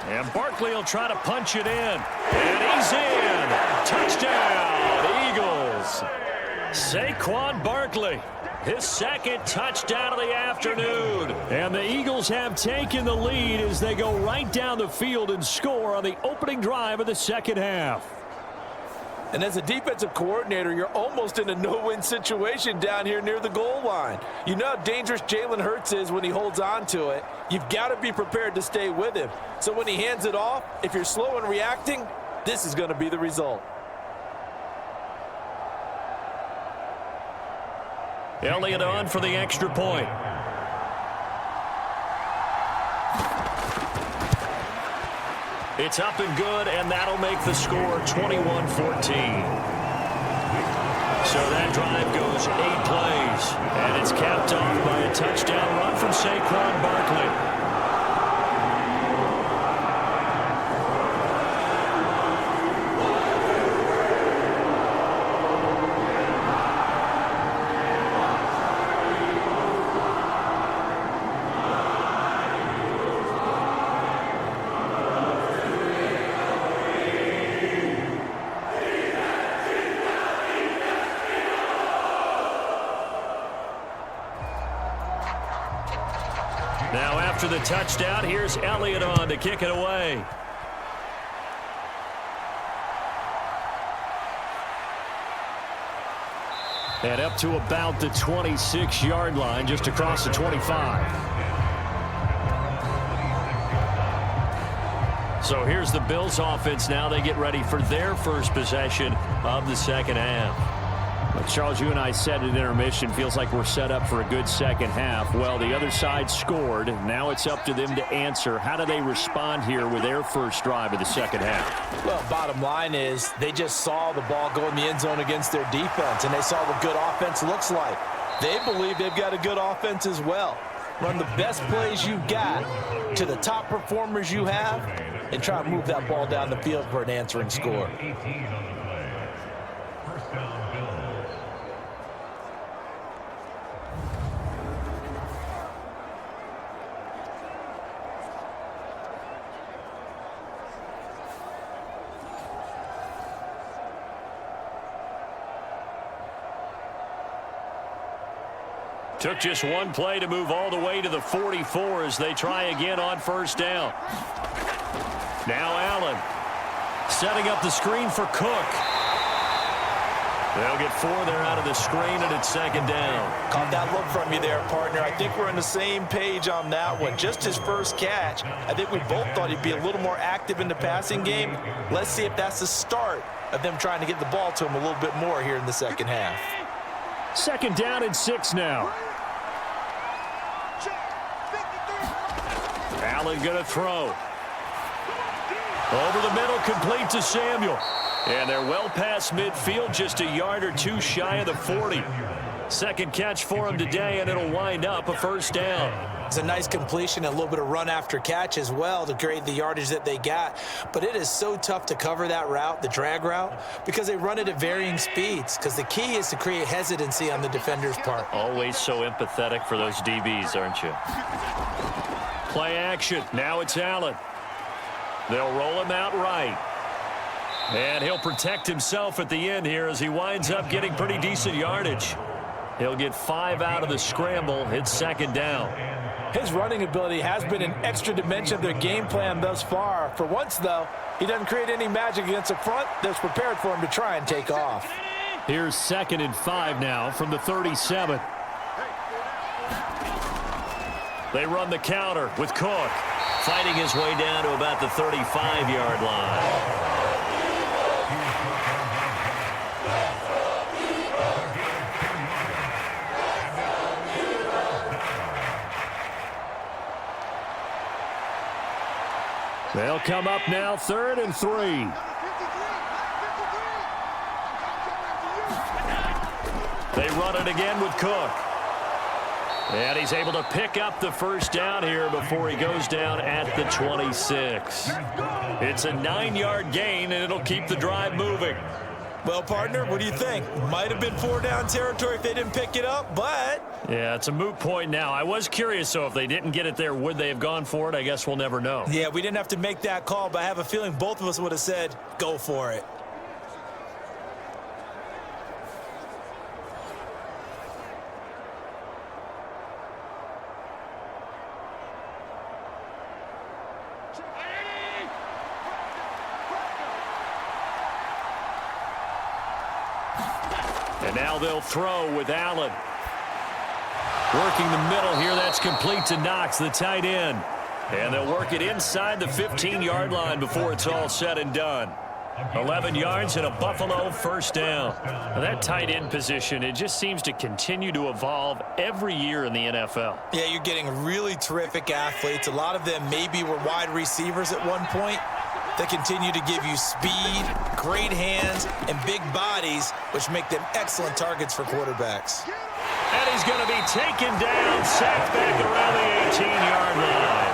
And Barkley will try to punch it in. And he's in. Touchdown, Eagles. Saquon Barkley, his 2nd touchdown of the afternoon. And the Eagles have taken the lead as they go right down the field and score on the opening drive of the second half. And as a defensive coordinator, you're almost in a no-win situation down here near the goal line. You know how dangerous Jalen Hurts is when he holds on to it. You've got to be prepared to stay with him. So when he hands it off, if you're slow in reacting, this is going to be the result. Elliott on for the extra point. It's up and good, and that'll make the score 21-14. So that drive goes 8 plays, and it's capped off by a touchdown run from Saquon Barkley. Now after the touchdown, here's Elliott on to kick it away. And up to about the 26-yard line, just across the 25. So here's the Bills offense now. They get ready for their first possession of the second half. But Charles, you and I said at intermission, feels like we're set up for a good second half. Well, the other side scored. Now it's up to them to answer. How do they respond here with their first drive of the second half? Well, bottom line is they just saw the ball go in the end zone against their defense, and they saw what good offense looks like. They believe they've got a good offense as well. Run the best plays you've got to the top performers you have and try to move that ball down the field for an answering score. Took just one play to move all the way to the 44 as they try again on first down. Now Allen setting up the screen for Cook. They'll get 4 there out of the screen, and it's second down. Caught that look from you there, partner. I think we're on the same page on that one. Just his first catch. I think we both thought he'd be a little more active in the passing game. Let's see if that's the start of them trying to get the ball to him a little bit more here in the second half. Second down and 6 now. Allen going to throw. Over the middle, complete to Samuel. And they're well past midfield, just a yard or two shy of the 40. Second catch for him today, and it'll wind up a first down. It's a nice completion, a little bit of run after catch as well to create the yardage that they got. But it is so tough to cover that route, the drag route, because they run it at varying speeds. Because the key is to create hesitancy on the defender's part. Always so empathetic for those DBs, aren't you? Play action. Now it's Allen. They'll roll him out right. And he'll protect himself at the end here as he winds up getting pretty decent yardage. He'll get 5 out of the scramble. It's second down. His running ability has been an extra dimension of their game plan thus far. For once, though, he doesn't create any magic against a front that's prepared for him to try and take off. Here's 2nd and 5 now from the 37. They run the counter with Cook, fighting his way down to about the 35-yard line. They'll come up now 3rd and 3. They run it again with Cook. And he's able to pick up the first down here before he goes down at the 26. It's a 9-yard gain, and it'll keep the drive moving. Well, partner, what do you think? Might have been 4-down territory if they didn't pick it up, but... Yeah, it's a moot point now. I was curious, so if they didn't get it there, would they have gone for it? I guess we'll never know. Yeah, we didn't have to make that call, but I have a feeling both of us would have said, go for it. And now they'll throw with Allen. Working the middle here, that's complete to Knox, the tight end. And they'll work it inside the 15-yard line before it's all said and done. 11 yards and a Buffalo first down. Now that tight end position, it just seems to continue to evolve every year in the NFL. Yeah, you're getting really terrific athletes. A lot of them maybe were wide receivers at one point. They continue to give you speed, great hands, and big bodies, which make them excellent targets for quarterbacks. And he's going to be taken down, sacked back around the 18-yard line.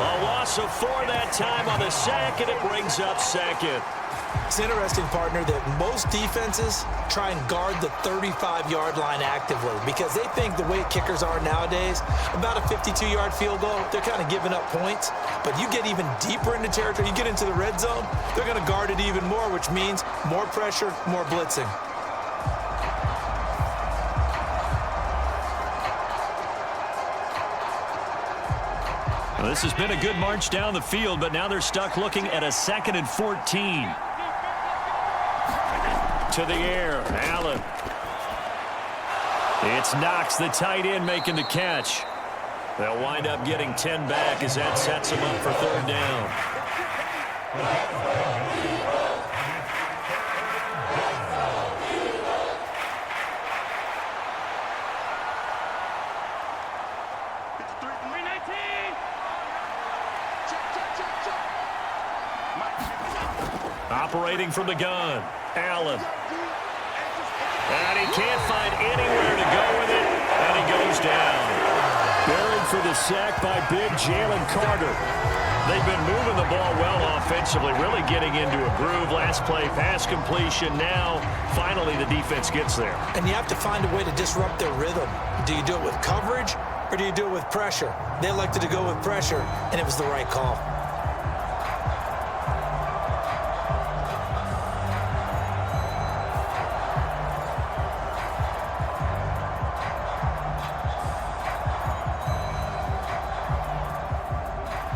A loss of 4 that time on the sack, and it brings up second. It's interesting, partner, that most defenses try and guard the 35-yard line actively because they think the way kickers are nowadays, about a 52-yard field goal, they're kind of giving up points. But you get even deeper into territory, you get into the red zone, they're going to guard it even more, which means more pressure, more blitzing. Well, this has been a good march down the field, but now they're stuck looking at a 2nd and 14. To the air, Allen. It's Knox, the tight end, making the catch. They'll wind up getting 10 back as that sets them up for 3rd down. Operating from the gun, Allen. And he can't find anywhere to go with it, and he goes down. Buried for the sack by big Jalen Carter. They've been moving the ball well offensively, really getting into a groove. Last play, pass completion. Now, finally, the defense gets there. And you have to find a way to disrupt their rhythm. Do you do it with coverage, or do you do it with pressure? They elected to go with pressure, and it was the right call.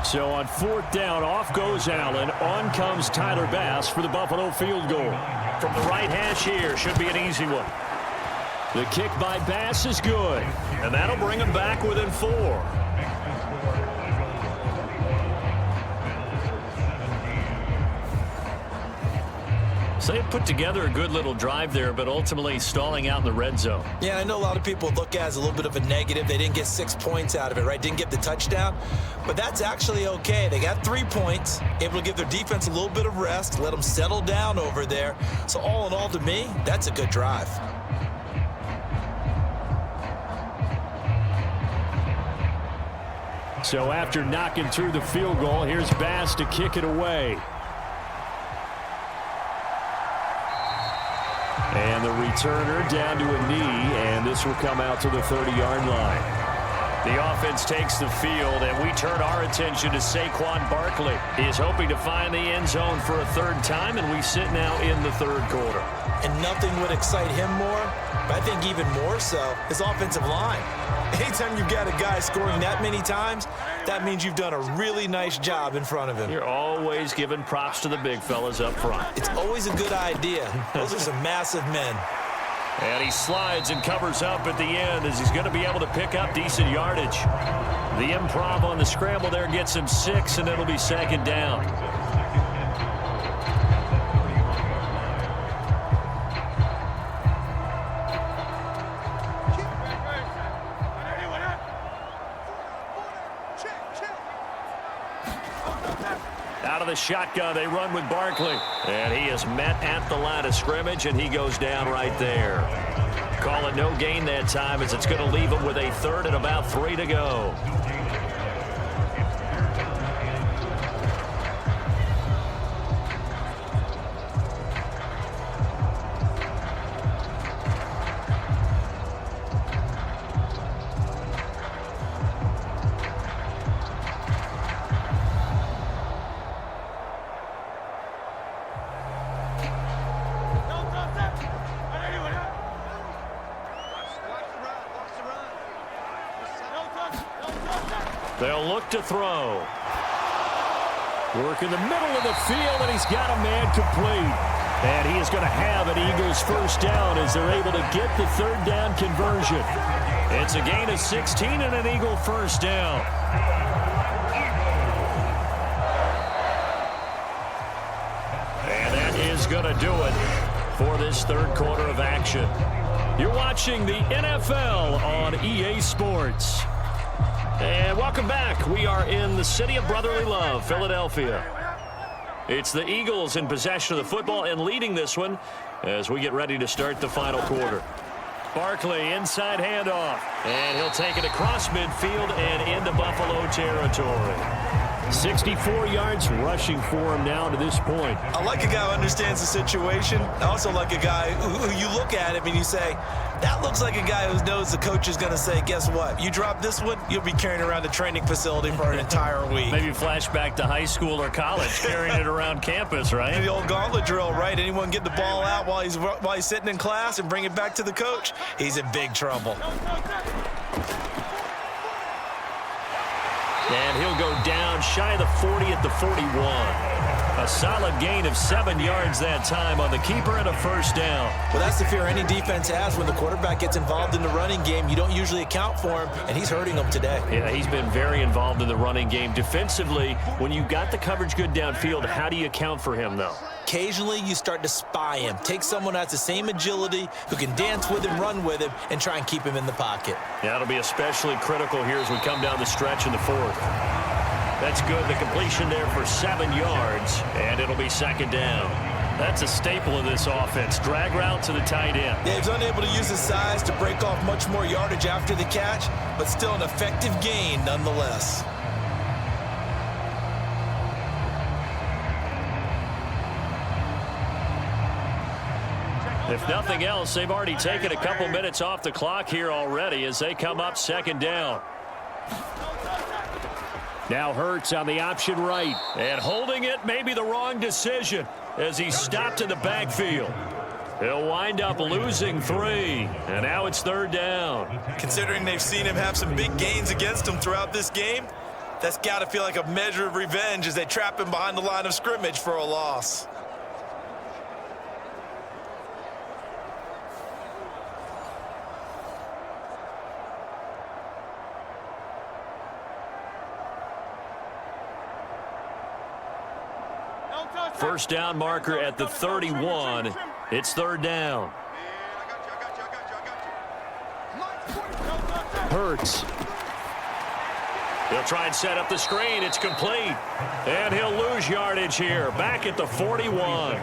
So on 4th down, off goes Allen. On comes Tyler Bass for the Buffalo field goal. From the right hash here, should be an easy one. The kick by Bass is good, and that'll bring him back within 4. So they put together a good little drive there, but ultimately stalling out in the red zone. Yeah, I know a lot of people look at it as a little bit of a negative. They didn't get 6 points out of it, right? Didn't get the touchdown. But that's actually okay. They got 3 points, able to give their defense a little bit of rest, let them settle down over there. So all in all, to me, that's a good drive. So after knocking through the field goal, here's Bass to kick it away. And the returner down to a knee, and this will come out to the 30-yard line. The offense takes the field, and we turn our attention to Saquon Barkley. He is hoping to find the end zone for a third time, and we sit now in the third quarter. And nothing would excite him more, but I think even more so, his offensive line. Anytime you've got a guy scoring that many times, that means you've done a really nice job in front of him. You're always giving props to the big fellas up front. It's always a good idea. Those are some massive men. And he slides and covers up at the end as he's going to be able to pick up decent yardage. The improv on the scramble there gets him 6, and it'll be second down. Out of the shotgun, they run with Barkley. And he is met at the line of scrimmage, and he goes down right there. Call it no gain that time, as it's going to leave him with a third and about 3 to go. They'll look to throw. Work in the middle of the field, and he's got a man complete. And he is going to have an Eagles first down as they're able to get the third down conversion. It's a gain of 16 and an Eagle first down. And that is going to do it for this third quarter of action. You're watching the NFL on EA Sports. And welcome back. We are in the city of brotherly love, Philadelphia. It's the Eagles in possession of the football and leading this one as we get ready to start the final quarter. Barkley, inside handoff, and he'll take it across midfield and into Buffalo territory. 64 yards rushing for him now to this point. I like a guy who understands the situation. I also like a guy who you look at him and you say, that looks like a guy who knows the coach is going to say, guess what? You drop this one, you'll be carrying around the training facility for an entire week. Maybe flashback to high school or college, carrying it around campus, right? The old gauntlet drill, right? Anyone get the ball out while he's sitting in class and bring it back to the coach? He's in big trouble. And he'll go down shy of the 40 at the 41. A solid gain of 7 yards that time on the keeper and a first down. Well, that's the fear any defense has when the quarterback gets involved in the running game. You don't usually account for him, and he's hurting them today. Yeah, he's been very involved in the running game. Defensively, when you got the coverage good downfield, how do you account for him, though? Occasionally, you start to spy him. Take someone who has the same agility, who can dance with him, run with him, and try and keep him in the pocket. Yeah, it'll be especially critical here as we come down the stretch in the fourth. That's good. The completion there for 7 yards, and it'll be second down. That's a staple of this offense. Drag route to the tight end. Yeah, he's unable to use his size to break off much more yardage after the catch, but still an effective gain nonetheless. If nothing else, they've already taken a couple minutes off the clock here already as they come up second down. Now Hurts on the option right. And holding it may be the wrong decision as he stopped in the backfield. He'll wind up losing 3. And now it's third down. Considering they've seen him have some big gains against him throughout this game, that's got to feel like a measure of revenge as they trap him behind the line of scrimmage for a loss. First down marker at the 31. It's third down. Hurts. He'll try and set up the screen. It's complete. And he'll lose yardage here. Back at the 41.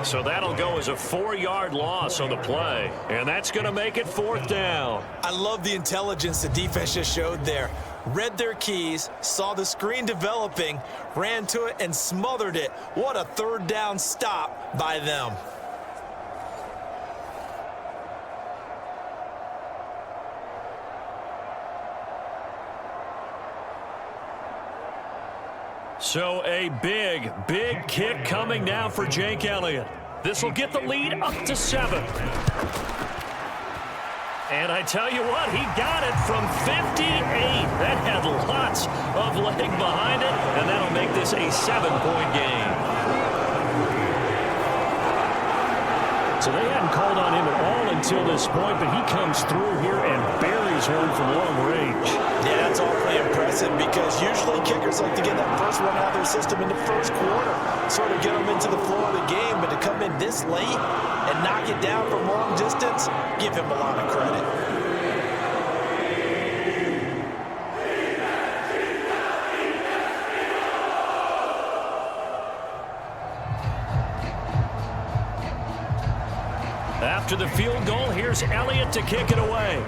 So that'll go as a 4-yard loss on the play. And that's going to make it fourth down. I love the intelligence the defense just showed there. Read their keys, saw the screen developing, ran to it, and smothered it. What a third down stop by them. So a big, big kick coming now for Jake Elliott. This will get the lead up to 7. And I tell you what, he got it from 58. That had lots of leg behind it, and that'll make this a 7-point game. So they hadn't called on him at all until this point, but he comes through here and buries one from long range. Yeah, that's awfully impressive because usually kickers like to get that first one out of their system in the first quarter, sort of get them into the flow of the game, but to come in this late and knock it down from long distance, give him a lot of credit. After the field goal, here's Elliott to kick it away.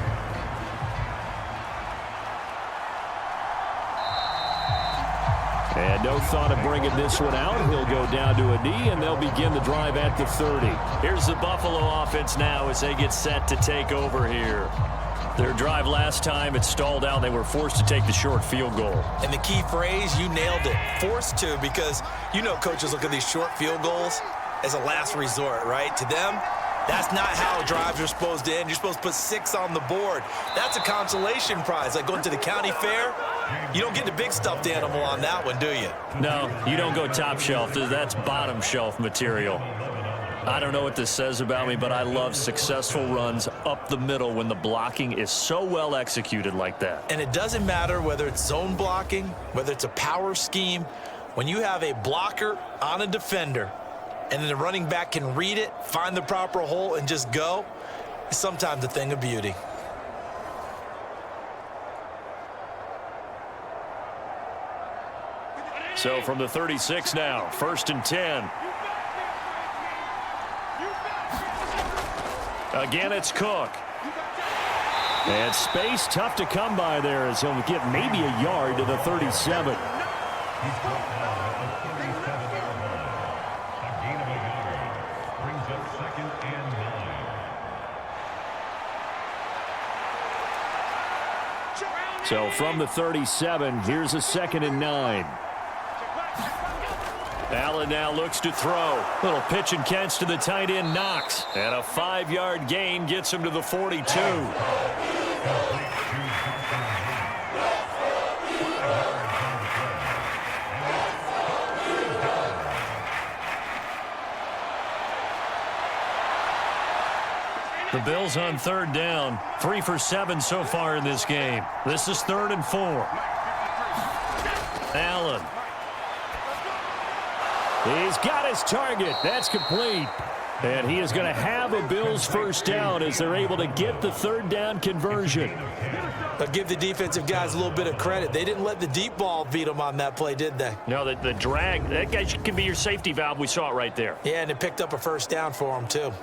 And no thought of bringing this one out. He'll go down to a knee, and they'll begin the drive at the 30. Here's the Buffalo offense now as they get set to take over here. Their drive last time, it stalled out. They were forced to take the short field goal. And the key phrase, you nailed it, forced to, because you know coaches look at these short field goals as a last resort, right? To them, that's not how drives are supposed to end. You're supposed to put 6 on the board. That's a consolation prize, like going to the county fair. You don't get the big stuffed animal on that one, do you? No, you don't go top shelf. That's bottom shelf material. I don't know what this says about me, but I love successful runs up the middle when the blocking is so well executed like that. And it doesn't matter whether it's zone blocking, whether it's a power scheme. When you have a blocker on a defender and then the running back can read it, find the proper hole, and just go, it's sometimes a thing of beauty. So from the 36 now, 1st and 10. Again, it's Cook. And space tough to come by there as he'll get maybe a yard to the 37. So from the 37, here's a 2nd and 9. Allen now looks to throw. Little pitch and catch to the tight end, Knox. And a 5-yard gain gets him to the 42. The Bills on 3rd down. 3 for 7 so far in this game. This is 3rd and 4. Allen. He's got his target. That's complete. And he is going to have a Bills first down as they're able to get the 3rd down conversion. But give the defensive guys a little bit of credit. They didn't let the deep ball beat them on that play, did they? No, the drag, that guy can be your safety valve. We saw it right there. Yeah, and it picked up a first down for them, too.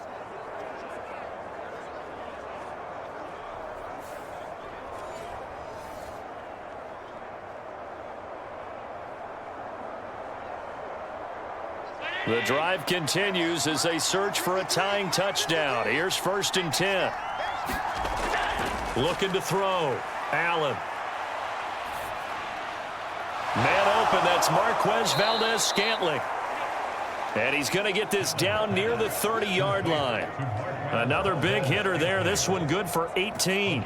The drive continues as they search for a tying touchdown. Here's 1st and 10. Looking to throw. Allen. Man open. That's Marquez Valdez-Scantling. And he's going to get this down near the 30-yard line. Another big hitter there. This one good for 18.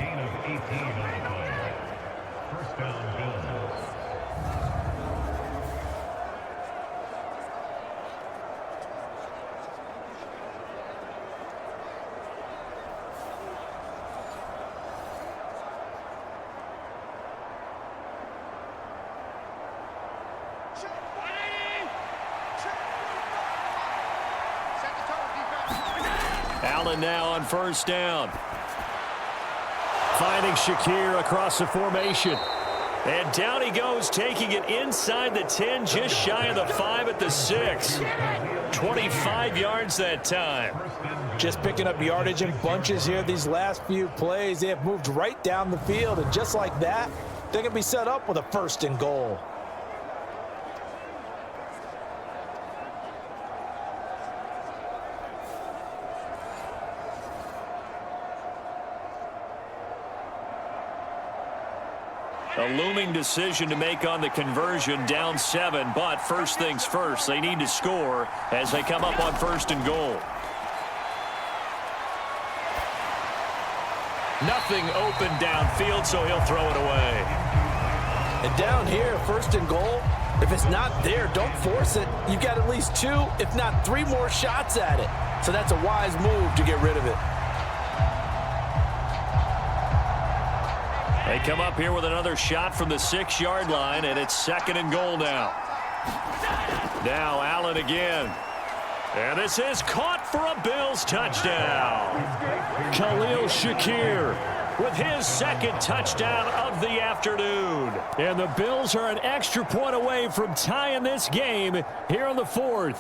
Allen now on first down. Finding Shakir across the formation. And down he goes, taking it inside the 10, just shy of the 5 at the 6. 25 yards that time. Just picking up yardage in bunches here these last few plays. They have moved right down the field, and just like that, they're going to be set up with a 1st and goal. A looming decision to make on the conversion, down 7, but first things first, they need to score as they come up on 1st and goal. Nothing open downfield, so he'll throw it away. And down here, 1st and goal, if it's not there, don't force it. You've got at least 2, if not 3 more shots at it. So that's a wise move to get rid of it. They come up here with another shot from the 6-yard line, and it's 2nd and goal now. Now Allen again. And this is caught for a Bills touchdown. Khalil Shakir with his 2nd touchdown of the afternoon. And the Bills are an extra point away from tying this game here in the 4th.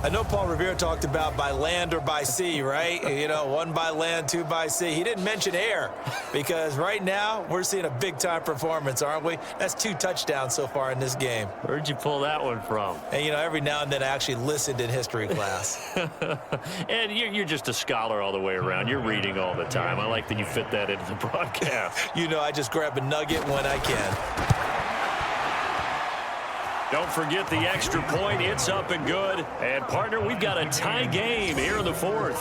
I know Paul Revere talked about by land or by sea, right? You know, 1 by land, 2 by sea. He didn't mention air because right now we're seeing a big-time performance, aren't we? That's 2 touchdowns so far in this game. Where'd you pull that one from? And, you know, every now and then I actually listened in history class. And you're just a scholar all the way around. You're reading all the time. I like that you fit that into the broadcast. You know, I just grab a nugget when I can. Don't forget the extra point. It's up and good. And, partner, we've got a tie game here in the 4th.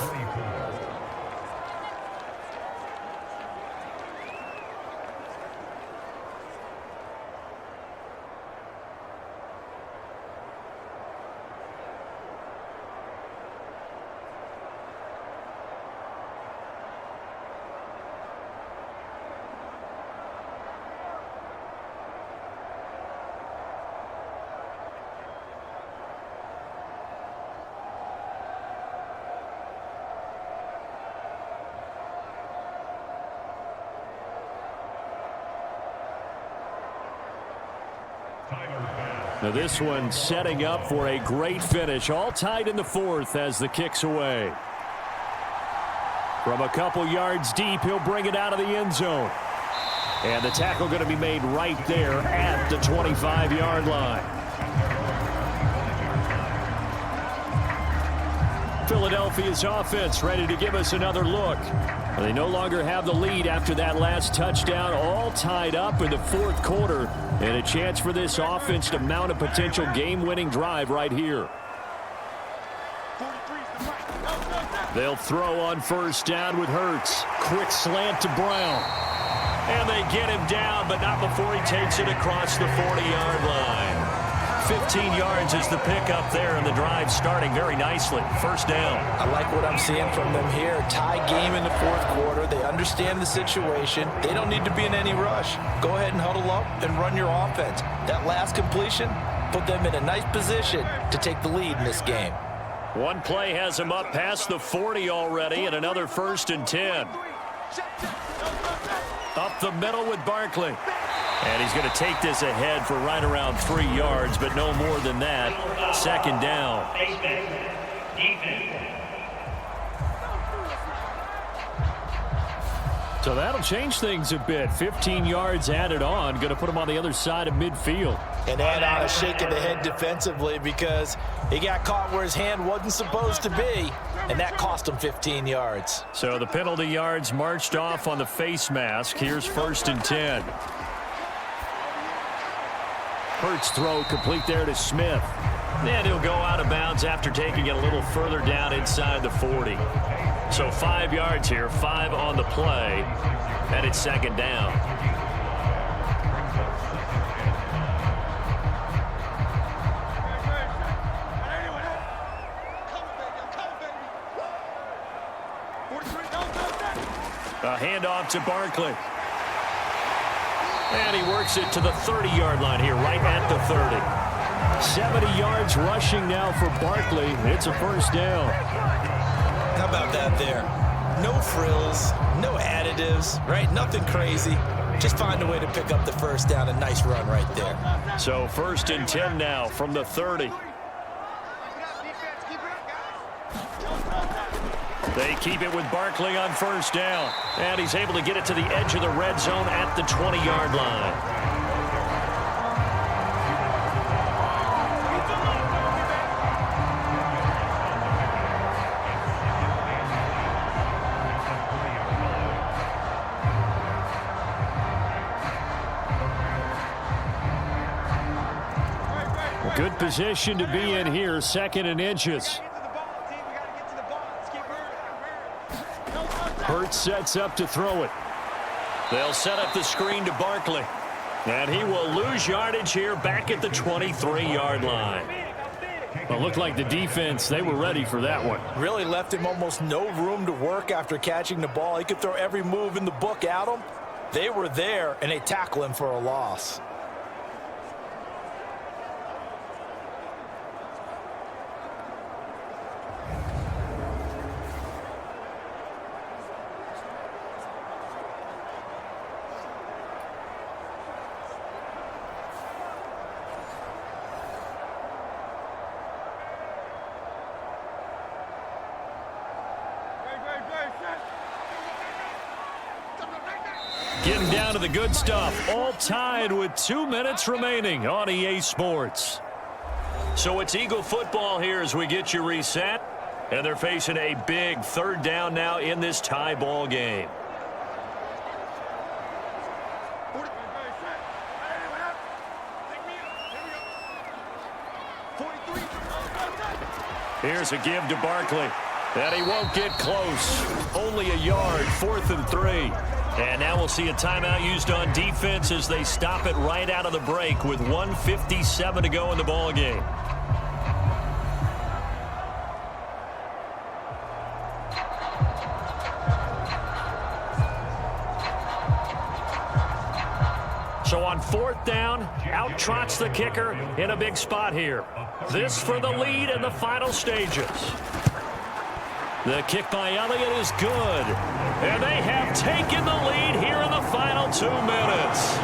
Now this one setting up for a great finish. All tied in the 4th as the kick's away. From a couple yards deep, he'll bring it out of the end zone. And the tackle going to be made right there at the 25-yard line. Philadelphia's offense ready to give us another look. They no longer have the lead after that last touchdown, all tied up in the 4th quarter, and a chance for this offense to mount a potential game-winning drive right here. They'll throw on first down with Hurts. Quick slant to Brown. And they get him down, but not before he takes it across the 40-yard line. 15 yards is the pickup there, and the drive starting very nicely. First down. I like what I'm seeing from them here. Tie game in the 4th quarter. They understand the situation. They don't need to be in any rush. Go ahead and huddle up and run your offense. That last completion put them in a nice position to take the lead in this game. One play has him up past the 40 already, and another 1st and 10. Up the middle with Barkley. And he's going to take this ahead for right around 3 yards, but no more than that. 2nd down. So that'll change things a bit. 15 yards added on. Going to put him on the other side of midfield. And add on a shake of the head defensively because he got caught where his hand wasn't supposed to be, and that cost him 15 yards. So the penalty yards marched off on the face mask. Here's 1st and 10. Hurts throw complete there to Smith. And he'll go out of bounds after taking it a little further down inside the 40. So 5 yards here, 5 on the play, and it's 2nd down. A handoff to Barkley. And he works it to the 30-yard line here, right at the 30. 70 yards rushing now for Barkley. It's a first down. How about that there? No frills, no additives, right? Nothing crazy. Just find a way to pick up the first down. A nice run right there. So 1st and 10 now from the 30. They keep it with Barkley on 1st down. And he's able to get it to the edge of the red zone at the 20-yard line. Good position to be in here, 2nd and inches. Hurts sets up to throw it. They'll set up the screen to Barkley. And he will lose yardage here back at the 23-yard line. Well, it looked like the defense, they were ready for that one. Really left him almost no room to work after catching the ball. He could throw every move in the book at him. They were there, and they tackle him for a loss. Getting down to the good stuff. All tied with 2 minutes remaining on EA Sports. So it's Eagle football here as we get you reset. And they're facing a big 3rd down now in this tie ball game. Here's a give to Barkley. And he won't get close. Only a yard, 4th and 3. And now we'll see a timeout used on defense as they stop it right out of the break with 1:57 to go in the ball game. So on 4th down, out trots the kicker in a big spot here. This for the lead in the final stages. The kick by Elliott is good. And they have taken the lead here in the final 2 minutes.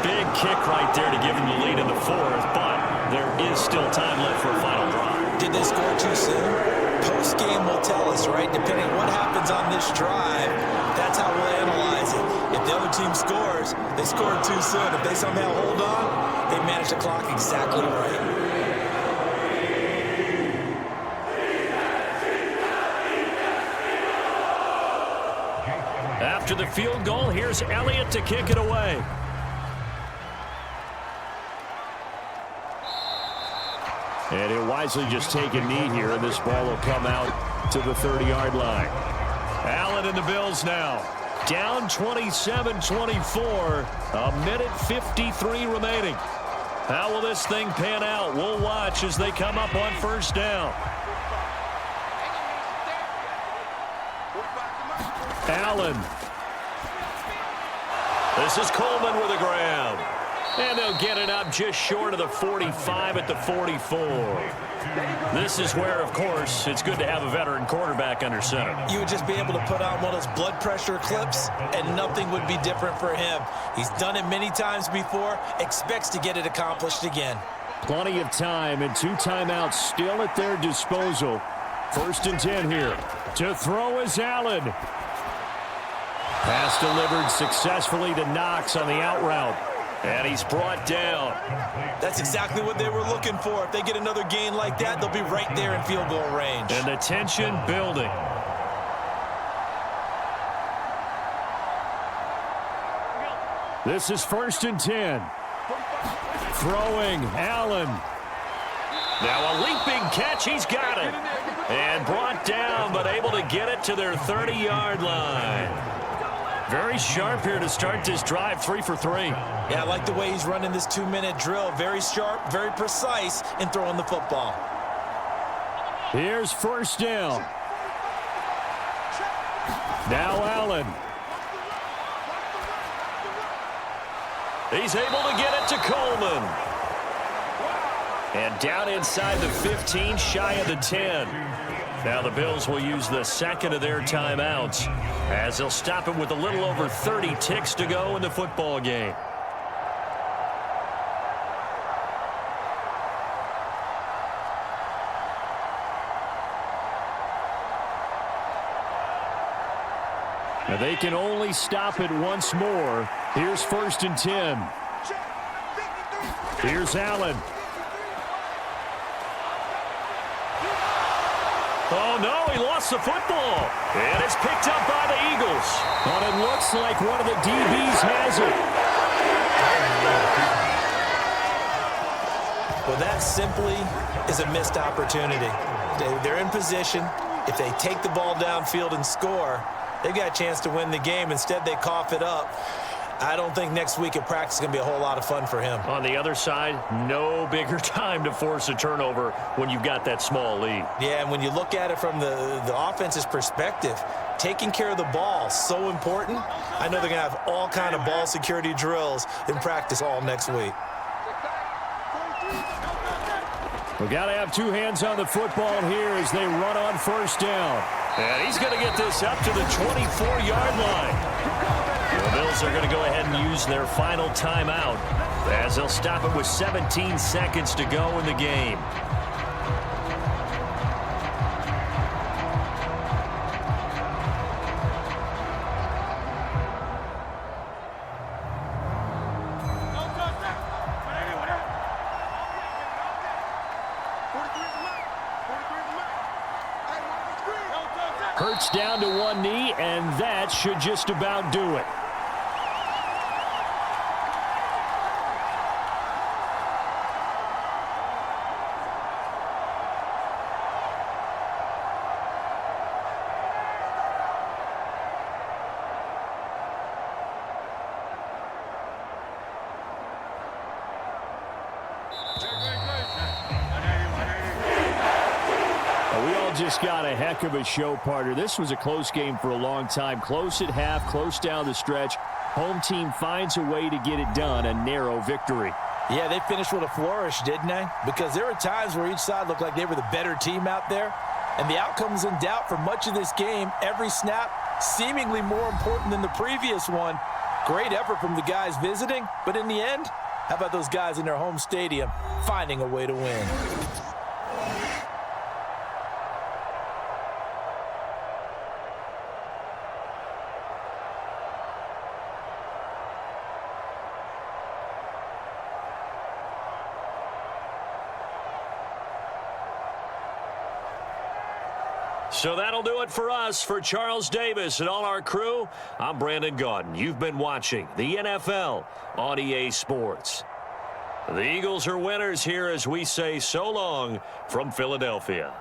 Big kick right there to give them the lead in the 4th, but there is still time left for a final drive. Did they score too soon? Post-game will tell us, right? Depending on what happens on this drive, that's how we'll analyze it. If the other team scores, they scored too soon. If they somehow hold on, they manage the clock exactly right. After the field goal, here's Elliott to kick it away. And he'll wisely just take a knee here, and this ball will come out to the 30-yard line. Allen and the Bills now. Down 27-24, a minute 53 remaining. How will this thing pan out? We'll watch as they come up on 1st down. Allen. This is Coleman with a grab. And they'll get it up just short of the 45 at the 44. This is where, of course, it's good to have a veteran quarterback under center. You would just be able to put on one of those blood pressure clips, and nothing would be different for him. He's done it many times before, expects to get it accomplished again. Plenty of time and 2 timeouts still at their disposal. 1st and 10 here. To throw is Allen. Pass delivered successfully to Knox on the out route. And he's brought down. That's exactly what they were looking for. If they get another gain like that, they'll be right there in field goal range. And the tension building. This is 1st and 10. Throwing, Allen. Now a leaping catch, he's got it. And brought down, but able to get it to their 30-yard line. Very sharp here to start this drive, 3 for 3. Yeah, I like the way he's running this 2-minute drill. Very sharp, very precise in throwing the football. Here's 1st down. Now Allen. He's able to get it to Coleman. And down inside the 15, shy of the 10. Now the Bills will use the second of their timeouts as they'll stop it with a little over 30 ticks to go in the football game. Now they can only stop it once more. Here's 1st and 10. Here's Allen. Oh, no, he lost the football. And it's picked up by the Eagles. And it looks like one of the DBs has it. Well, that simply is a missed opportunity. They're in position. If they take the ball downfield and score, they've got a chance to win the game. Instead, they cough it up. I don't think next week at practice is going to be a whole lot of fun for him. On the other side, no bigger time to force a turnover when you've got that small lead. Yeah, and when you look at it from the offense's perspective, taking care of the ball, so important. I know they're going to have all kind of ball security drills in practice all next week. We've got to have two hands on the football here as they run on 1st down. And he's going to get this up to the 24-yard line. The Bills are going to go ahead and use their final timeout as they'll stop it with 17 seconds to go in the game. Hurts down to one knee, and that should just about do it. Just got a heck of a show, partner. This was a close game for a long time. Close at half, close down the stretch. Home team finds a way to get it done, a narrow victory. Yeah, they finished with a flourish, didn't they? Because there were times where each side looked like they were the better team out there. And the outcome was in doubt for much of this game. Every snap seemingly more important than the previous one. Great effort from the guys visiting. But in the end, how about those guys in their home stadium finding a way to win? So that'll do it for us. For Charles Davis and all our crew, I'm Brandon Gaudin. You've been watching the NFL on EA Sports. The Eagles are winners here as we say so long from Philadelphia.